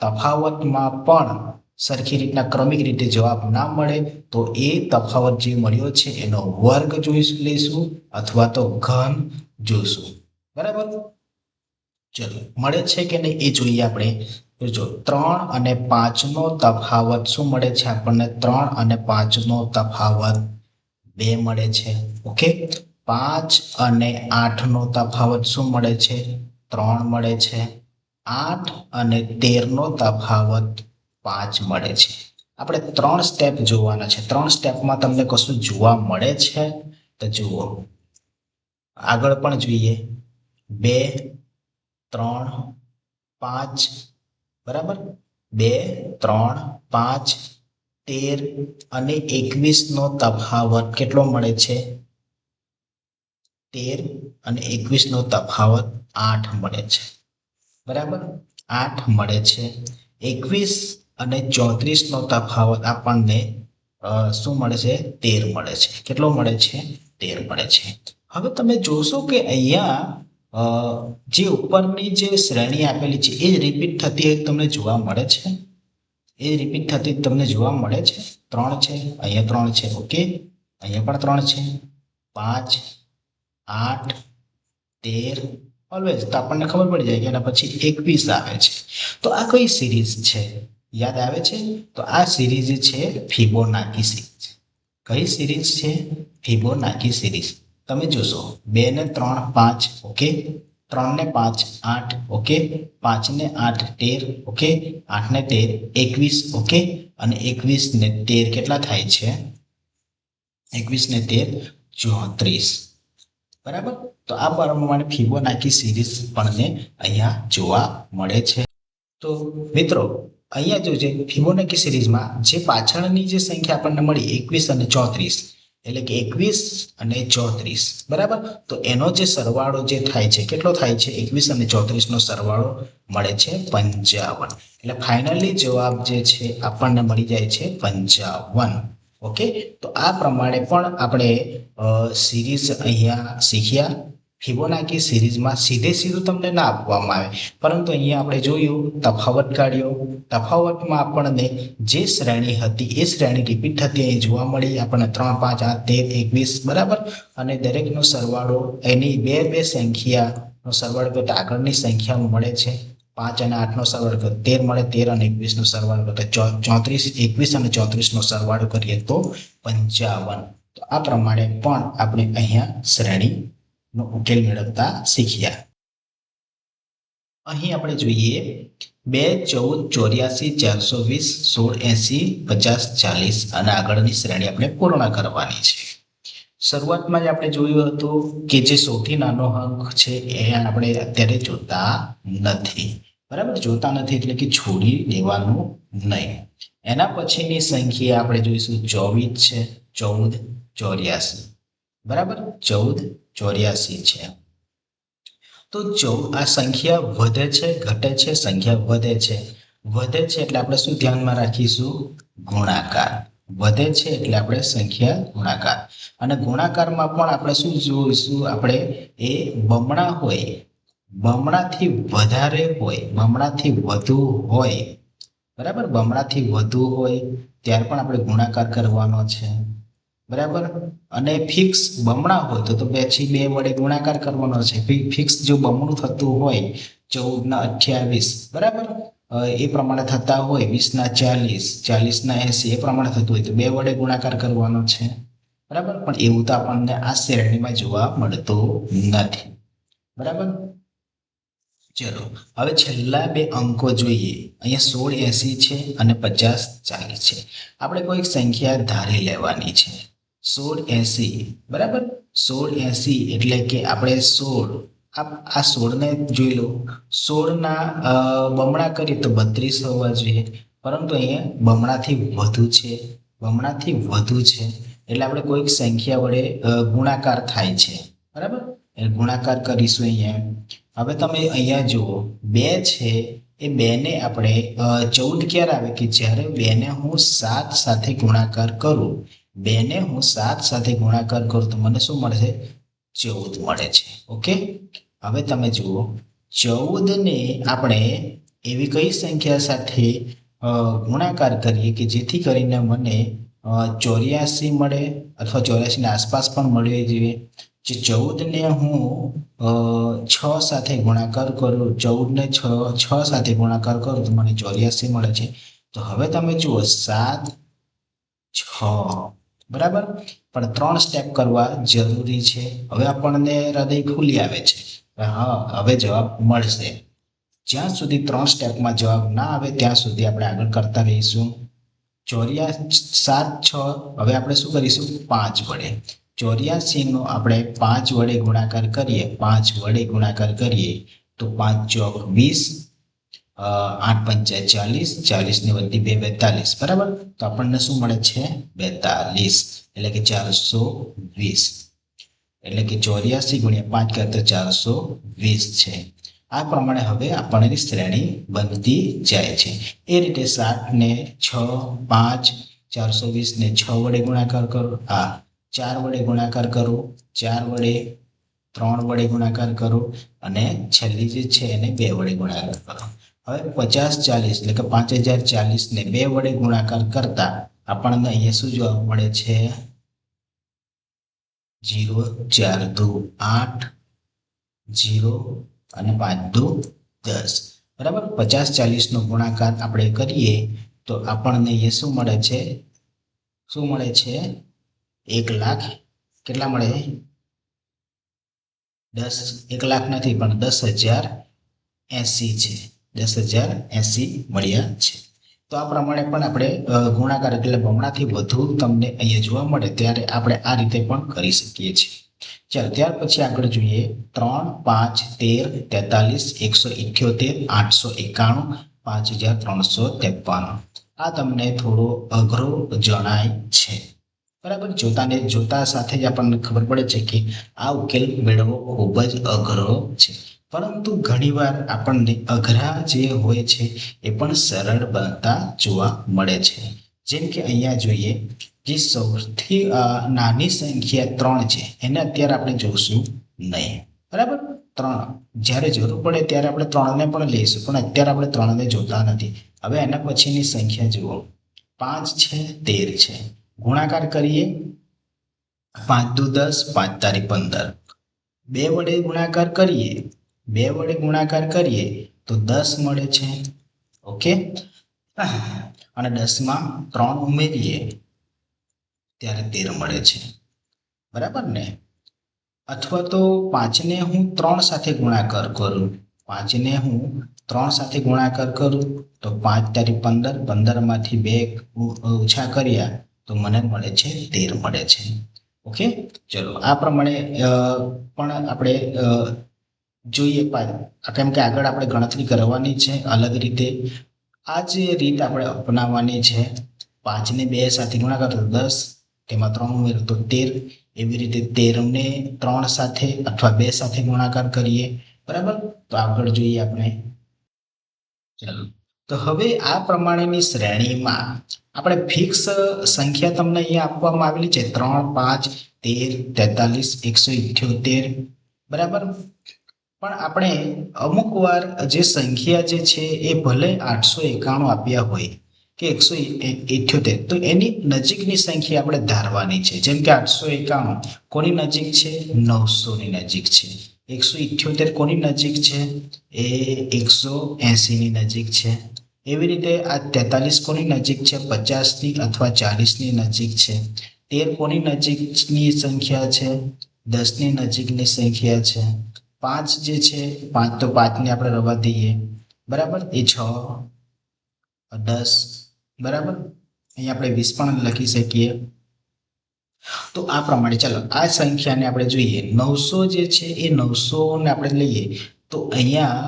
Speaker 1: તફાવતમાં પણ સરખી રીતના ક્રમિક રીતે જવાબ ના મળે તો એ તફાવત જે મળ્યો છે એનો વર્ગ લઈશું અથવા તો ઘન જોઈશું. બરાબર. ચલો, મળે છે કે નહીં એ જોઈએ આપણે. જો 3 અને 5 નો તફાવત શું મળે છે આપણને? 3 અને 5 નો તફાવત 2 મળે છે. ઓકે. 5 અને 8 નો તફાવત શું મળે છે? 3 મળે છે. 8 અને 13 નો તફાવત 5 મળે છે. આપણે 3 સ્ટેપ જોવાના છે. 3 સ્ટેપમાં તમને કશું જોવા મળે છે તો જુઓ. આગળ પણ જોઈએ. 2, 3, 5. બરાબર. 2, 3, 5, 13 અને 21 નો તફાવત કેટલો મળે છે? 13 અને 21 નો તફાવત 8 મળે છે. બરાબર. 8 મળે છે. 21 અને 34 નો તફાવત આપણને શું મળે છે? 13 મળે છે. કેટલો મળે છે? 13 મળે છે. હવે તમે જોશો કે અહીંયા જે ઉપરની જે શ્રેણી આપેલી છે એ રિપીટ થતી તમને જોવા મળે છે? એ રિપીટ થતી તમને જોવા મળે છે? 3 છે, અહીંયા 3 છે. ઓકે, અહીંયા પણ 3 છે. 5, 8, 13 ઓલવેઝ તો આપણને ખબર પડી જાય કે એના પછી 21 આવે છે. તો આ કઈ સિરીઝ છે? યાદ આવે છે? તો આ સિરીઝ છે ફિબોનાકી સિરીઝ. કઈ સિરીઝ છે? Fibonacci series. તમે જોશો 2 ને 3 5. ઓકે. 3 ને 5 8. ઓકે. 5 ને 8 13. ઓકે. 8 ને 13 21. ઓકે. અને 21 ને 13 કેટલા થાય છે? 21 ને 13 34. બરાબર. તો આ પ્રમાણે ફિબોનાકી સિરીઝ આપણને અહીંયા જોવા મળે છે. તો મિત્રો અહીંયા જો છે ફિબોનાકી સિરીઝમાં જે પાછળની જે સંખ્યા આપણને મળી 21 અને 34, એટલે કે 21 અને 34, બરાબર. તો એનો જે સરવાળો જે થાય છે કેટલો થાય છે? 21 અને 34 નો સરવાળો મળે છે 55. એટલે ફાઇનલી જવાબ જે છે આપણને મળી જાય છે 55. ઓકે, તો આ પ્રમાણે પણ આપણે સિરીઝ અહીંયા શીખ્યા. ફિબોનાકી સિરીઝમાં સીધે સીધું તમને ના આપવામાં આવે, પરંતુ અહીંયા આપણે જોયું, તફાવત કાઢ્યો. તફાવતમાં આપણને જે શ્રેણી હતી એ શ્રેણી રિપીટ થતી અહીં જોવા મળી આપણને 3, 5, 8, 13, 21, બરાબર. અને દરેકનો સરવાળો એની બે સંખ્યાનો સરવાળો કરતા આગળની સંખ્યા મળે છે. 5 અને 8 નો સરવાળો કરો 13 મળે, 13 અને 21 નો સરવાળો કરતા 34, 21 અને 34 નો સરવાળો કરીએ તો 55. તો આ પ્રમાણે પણ આપણે અહીંયા શ્રેણી નો ઉકેલ મેળવતા શીખ્યા. અહીં આપણે જોઈએ 2, 14, 84, 420, 16, 80, 50, 40 અને આગળની શ્રેણી આપણે પૂર્ણ કરવાની છે. શરૂઆતમાં જ આપણે જોયું હતું કે જે સૌથી નાનો અંક છે એ આપણે અત્યારે જોતા નથી, બરાબર. જોતા નથી એટલે કે છોડી દેવાનું નહીં. એના પછીની સંખ્યા આપણે જોઈશું 24 છે, 14, 84, બરાબર. 14, 84 છે. તો આ સંખ્યા વધે છે ઘટે છે? સંખ્યા વધે છે. વધે છે એટલે આપણે શું ધ્યાનમાં રાખીશું? ગુણાકાર. વધે છે એટલે આપણે સંખ્યા ગુણાકાર. અને ગુણાકારમાં પણ આપણે શું જોઈશું? આપણે એ બમણા હોય, બમણાથી વધારે હોય, બમણાથી વધુ હોય, બરાબર. બમણાથી વધુ હોય ત્યારે પણ આપણે ગુણાકાર કરવાનો છે, બરાબર. અને ફિક્સ બમણા હોય તો 2 વડે ગુણાકાર કરવાનો છે. ફિક્સ જો બમણું થતું હોય 14 ના 28, બરાબર, એ પ્રમાણે થતા હોય 20 ના 40, 40 ના 80 એ પ્રમાણે થતું હોય તો 2 વડે ગુણાકાર કરવાનો છે, બરાબર. પણ એવું તો આપણને આ શ્રેણીમાં જોવા મળતું નથી, બરાબર. ચલો હવે છેલ્લા 2 અંકો જોઈએ. અહીંયા 16, 80 છે અને 50, 40 છે. આપણે કોઈ સંખ્યા ધારી લેવાની છે. 16, 80, બરાબર. 16, 80 એટલે કે આપણે 16, આ 16 ને જોઈ લો. 16 ના બમણા કરીએ તો 32 હોવા જોઈએ, પરંતુ અહીંયા બમણાથી વધુ છે, બમણાથી વધુ છે એટલે આપણે કોઈક સંખ્યા વડે ગુણાકાર થાય છે, બરાબર. એટલે ગુણાકાર કરીશું અહીંયા. હવે તમે અહીંયા જુઓ 2 છે એ 2 ને આપણે 14 ક્યારે આવે? કે જ્યારે 2 ને હું 7 સાથે ગુણાકાર કરું. 2 ને હું 7 સાથે ગુણાકાર કરું તો મને શું મળશે? 14 મળે છે. ઓકે, હવે તમે જુઓ 14 ને આપણે એવી કઈ સંખ્યા સાથે ગુણાકાર કરીએ કે જેથી કરીને મને 84 મળે અથવા 84 ની આસપાસ પણ મળવી જોઈએ. જે 14 ને હું 6 સાથે ગુણાકાર કરું, 14 ને 6 સાથે ગુણાકાર કરું તો મને 84 મળે છે. તો હવે તમે જુઓ 7, 6, બરાબર. પણ 3 સ્ટેપ કરવા જરૂરી છે. હવે આપણને હૃદય ખુલી આવે છે, હા હવે જવાબ મળશે. જ્યાં સુધી 3 સ્ટેપમાં જવાબ ના આવે ત્યાં સુધી આપણે આગળ કરતા રહીશું. 84, 7, 6, હવે આપણે શું કરીશું? 5 વડે. 84 નો આપણે 5 વડે ગુણાકાર કરીએ, 5 વડે ગુણાકાર કરીએ તો 5 ચોક 20, 8 પંચા 40, 40 ને વધી 2 42, બરાબર. તો આપણને શું મળે છે? 42, એટલે કે 420, એટલે કે 84 ગુણ્યા 5 કરતા 420 છે. આ પ્રમાણે હવે આપણને શ્રેણી બનતી જાય છે. એ રીતે 7 ને 6, 5, 420 ને 6 વડે ગુણાકાર કરો, 4 વડે ગુણાકાર કરો, 4 વડે, 3 વડે ગુણાકાર કરો અને છેલ્લી જે છે એને 2 વડે ગુણાકાર કરો. હવે 50, 40 એટલે કે 5040 ને 2 વડે ગુણાકાર કરતા આપણને અહીંયા શું જવાબ મળે છે? 0, 4 દુ 8, 0 અને 5 દુ 10, બરાબર. 50, 40 નો ગુણાકાર આપણે કરીએ તો આપણને અહીંયા શું મળે છે? શું મળે છે? 1 લાખ. કેટલા મળે? 1 લાખ નથી પણ 10,080 છે. 10,080 મળ્યા છે. તો આ પ્રમાણે પણ આપણે ગુણાકાર એટલે બમણાથી વધુ તમને અહીંયા જોવા મળે ત્યારે આપણે આ રીતે પણ કરી શકીએ છીએ. ચાલો ત્યાર પછી આગળ જોઈએ 3, 5, 13, 43, 178, 891, 5353. આ તમને થોડો અઘરો જણાય છે, બરાબર. જોતા સાથે જ આપણને ખબર પડે છે કે આ ઉકેલ મેળવવો ખૂબ જ અઘરો છે, પરંતુ ઘણીવાર આપણને અઘરા જે હોય છે એ પણ સરળ બનતા જોવા મળે છે. જેમ કે અહીંયા જોઈએ, જે સૌથી નાની સંખ્યા 3 છે એને અત્યારે આપણે જોશું નહીં, બરાબર. 3 જ્યારે જરૂર પડે ત્યારે આપણે 3ને પણ લઈશું, પણ અત્યારે આપણે 3ને જોતા નથી. હવે એના પછીની સંખ્યા જુઓ, 5 છે, 13 છે. ગુણાકાર કરીએ, 5 દુ 10, 5 તારી 15. 2 વડે ગુણાકાર કરીએ, 2 વડે ગુણાકાર કરીએ તો 10 મળે છે. ઓકે, અને 10 માં 3 ઉમેરીએ ત્યારે 13 મળે છે, બરાબર ને. અથવા તો 5ને હું 3 સાથે ગુણાકાર કરું, 5ને હું 3 સાથે ગુણાકાર કરું તો 5 તારી 15, 15 માંથી 2 ઓછા કર્યા તો મને મળે છે 13 મળે છે. ઓકે, ચલો આ પ્રમાણે પણ આપણે જોઈએ, કેમ કે આગળ આપણે ગણતરી કરવાની છે અલગ રીતે. આ જે રીત આપણે અપનાવવાની છે, 5ને 2 સાથે ગુણાકાર તો 10, તેમાં 3 ઉમેરો તો 13. એવી રીતે 13ને 3 સાથે અથવા 2 સાથે ગુણાકાર કરીએ, બરાબર. તો આગળ જોઈએ આપણે. ચાલો, તો હવે આ પ્રમાણેની શ્રેણીમાં આપણે ફિક્સ સંખ્યા તમને અહીંયા આપવામાં આવેલી છે 3, 5, 13, 43, 178, બરાબર. પણ આપણે અમુક વાર જે સંખ્યા જે છે એ ભલે 891 આપ્યા હોય કે 178, તો એની નજીકની સંખ્યા આપણે ધારવાની છે. જેમ કે 891 કોની નજીક છે? 900 ની નજીક છે. 178 કોની નજીક છે? એ 180 ની નજીક છે. એવી રીતે આ 43 કોની નજીક છે? 50 ની અથવા 40 ની નજીક છે. 13 કોની નજીકની સંખ્યા છે? 10 ની નજીકની સંખ્યા છે. 5 જે છે, 5 તો 5 ને આપણે રવા દઈએ, બરાબર. એ 6, 10, બરાબર. અહીંયા આપણે 20 પણ લખી શકીએ. તો આ પ્રમાણે ચાલો આ સંખ્યાને આપણે જોઈએ, 900 જે છે એ 900 ને આપણે લઈએ તો અહીંયા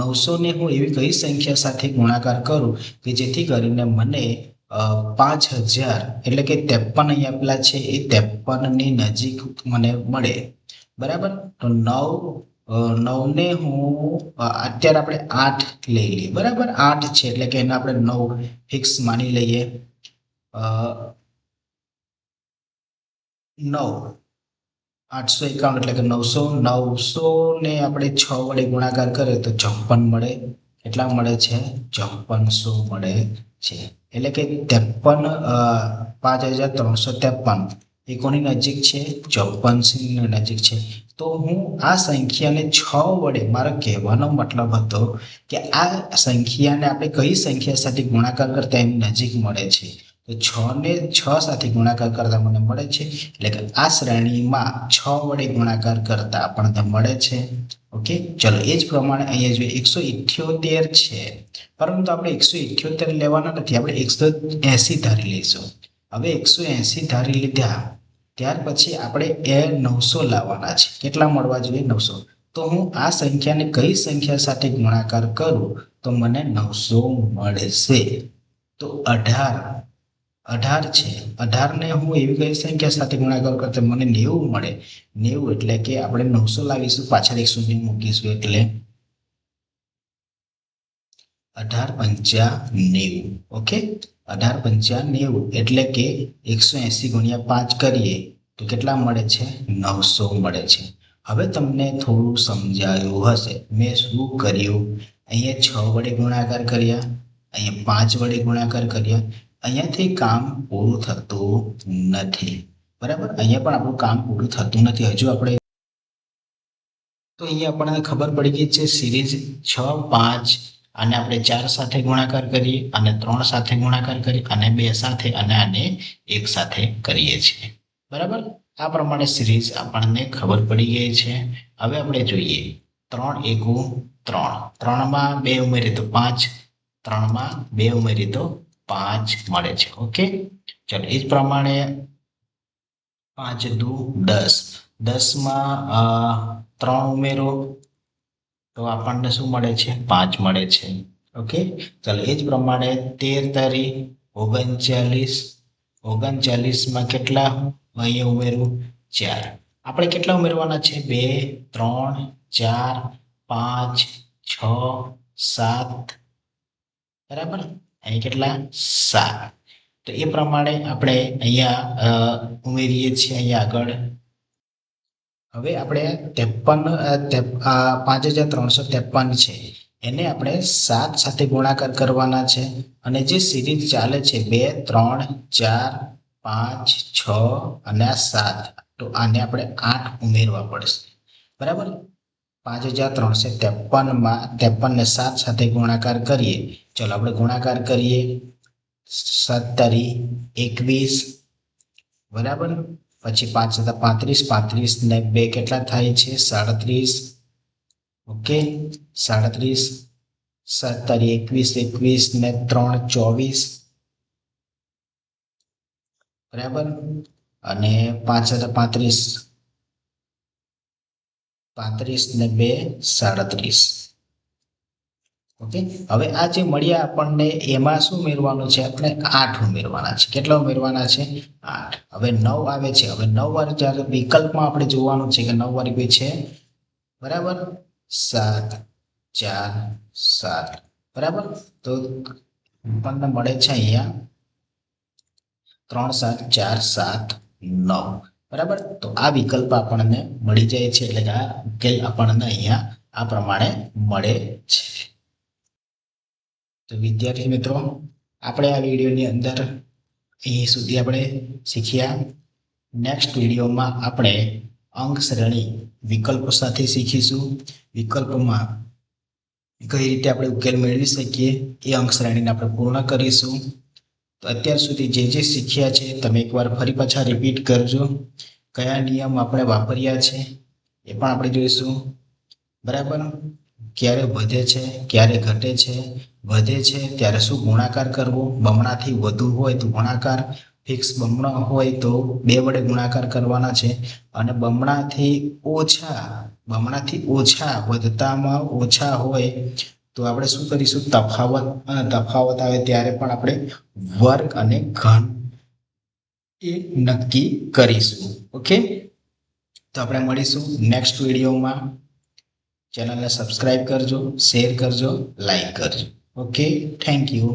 Speaker 1: 900 ને હું એવી કઈ સંખ્યા સાથે ગુણાકાર કરું કે જેથી કરીને મને 5000 એટલે કે 53 અહીંયા આપેલા છે એ 53 ની નજીક મને મળે, બરાબર. તો 9 ને હું અત્યારે આપણે 8 લઈ લઈએ, બરાબર. 8 છે એટલે કે એને આપણે 9 ફિક્સ માની લઈએ. 9, 851 એટલે કે 900 ને આપણે 6 વડે ગુણાકાર કરીએ તો 56 મળે. કેટલા મળે છે? 5600 મળે છે. એટલે કે 53, 5353 એ કોની નજીક છે? 54 ની નજીક છે. તો હું આ સંખ્યાને 6 વડે, મારો કહેવાનો મતલબ હતો કે આ સંખ્યાને આપણે કઈ સંખ્યા સાથે ગુણાકાર કરતા એની નજીક મળે છે, તો 6 ને 6 સાથે ગુણાકાર કરતા મને મળે છે. એટલે કે આ શ્રેણીમાં 6 વડે ગુણાકાર કરતા આપણને મળે છે. ઓકે, ચલો એ જ પ્રમાણે અહીંયા જોઈએ 178 છે, પરંતુ આપણે 178 લેવાના નથી, આપણે 180 ધારી લઈશું. હવે 180 ધારી લીધા ત્યાર પછી આપણે એ 900 લાવવાના છે. કેટલા મળવા જોઈએ? 900. તો હું આ સંખ્યાને કઈ સંખ્યા સાથે ગુણાકાર કરું તો મને 900 મળશે? તો 18 છે. 18 ને હું એવી કઈ સંખ્યા સાથે ગુણાકાર કરતા મને 90 મળે. 90 એટલે કે આપણે 900 લાવીશું, પાછળ 1 શૂન્ય મૂકીશું, એટલે 18 × 90. ઓકે, 18 × 90 એટલે કે 180 × 5 કરીએ તો કેટલા મળે છે? 900 મળે છે. હવે તમને થોડું સમજાયું હશે મેં શું કર્યું. અહીંયા 6 વડે ગુણાકાર કર્યા, અહીંયા 5 વડે ગુણાકાર કર્યા. અહીંયાથી કામ પૂરું થતું નથી, બરાબર. અહીંયા પણ આપણું કામ પૂરું થતું નથી. હજુ આપણે તો અહીંયા આપણને ખબર પડી ગઈ છે સિરીઝ 6, 5 અને આપણે 4 સાથે ગુણાકાર કરીએ, અને 3 સાથે ગુણાકાર કરીએ, અને 2 સાથે, અને આને 1 સાથે કરીએ છીએ, બરાબર. આ પ્રમાણે સિરીઝ આપણને ખબર પડી ગઈ છે. હવે આપણે જોઈએ 3 × 3, 3 માં 2 ઉમેરીએ તો 5, 3 માં 2 ઉમેરીએ તો 5 મળે છે. ઓકે, ચાલો એ જ પ્રમાણે 5 દુ 10, 10માં 3 ઉમેરો તો આપણને શું મળે છે? 5 મળે છે. ઓકે, ચાલો એ જ પ્રમાણે 13 તારી 39, 39માં કેટલા અહીંયા ઉમેરું? 4. આપણે કેટલા ઉમેરવાના છે? 2, 3, 4, 5, 6, 7. બરાબર, અહીં કેટલા? 7. તો એ પ્રમાણે આપણે અહીંયા ઉમેરીએ છીએ અહીંયા આગળ. હવે આપણે 5353 છે એને આપણે 7 સાથે ગુણાકાર કરવાના છે અને જે સિરીઝ ચાલે છે 2, 3, 4, 5, 6 અને 7, તો આને આપણે 8 ઉમેરવા પડશે. બરાબર, 5353માં 53 ને 7 સાથે ગુણાકાર કરીએ. ચલો આપણે ગુણાકાર કરીએ. 7 તારી 21, બરાબર, પછી 5 × 35, 35 ને 2 કેટલા થાય છે? 37. ઓકે, 37. 7 તારી 21, 21 ને 3 24, બરાબર, અને 5 × 35, 35 ને 2 37. ઓકે, હવે આ જે મળ્યા આપણને એમાં શું ઉમેરવાનું છે? આપણે 8 ઉમેરવાના છે. કેટલા ઉમેરવાના છે? 8. હવે 9 આવે છે. હવે 9 વાર જ્યારે વિકલ્પમાં આપણે જોવાનું છે કે 9 વાર બે છે, બરાબર, 7, 4, 7. બરાબર, તો આપણને મળે છે અહીંયા 3, 7, 4, 7, 9. બરાબર, તો આ વિકલ્પ આપણને મળી જાય છે, એટલે કે આ ઉકેલ આપણને અહીંયા આ પ્રમાણે મળે છે. તો વિદ્યાર્થી મિત્રો, આપણે આ વિડીયોની અંદર અહીં સુધી આપણે શીખ્યા. નેક્સ્ટ વિડીયોમાં આપણે અંક શ્રેણી વિકલ્પો સાથે શીખીશું. વિકલ્પોમાં કઈ રીતે આપણે ઉકેલ મેળવી શકીએ એ અંક શ્રેણીને આપણે પૂર્ણ કરીશું. તો અત્યાર સુધી જે શીખ્યા છે તમે એકવાર ફરી પાછા રિપીટ કરજો. કયા નિયમ આપણે વાપર્યા છે એ પણ આપણે જોઈશું. બરાબર, ક્યારે વધે છે, ક્યારે ઘટે છે, વધે છે ત્યારે શું ગુણાકાર કરવો, બમણાથી વધુ હોય તો ગુણાકાર, ફિક્સ બમણો હોય તો 2 વડે ગુણાકાર કરવાના છે, અને બમણાથી ઓછા વધતામાં ઓછા હોય તો આપણે શું કરીશું? તફાવત આવે ત્યારે પણ આપણે વર્ગ અને ઘન એ નક્કી કરીશું. ઓકે, તો આપણે મળીશું નેક્સ્ટ વિડીયોમાં. ચેનલને સબસ્ક્રાઇબ કરજો, શેર કરજો, લાઈક કરજો. Okay, thank you.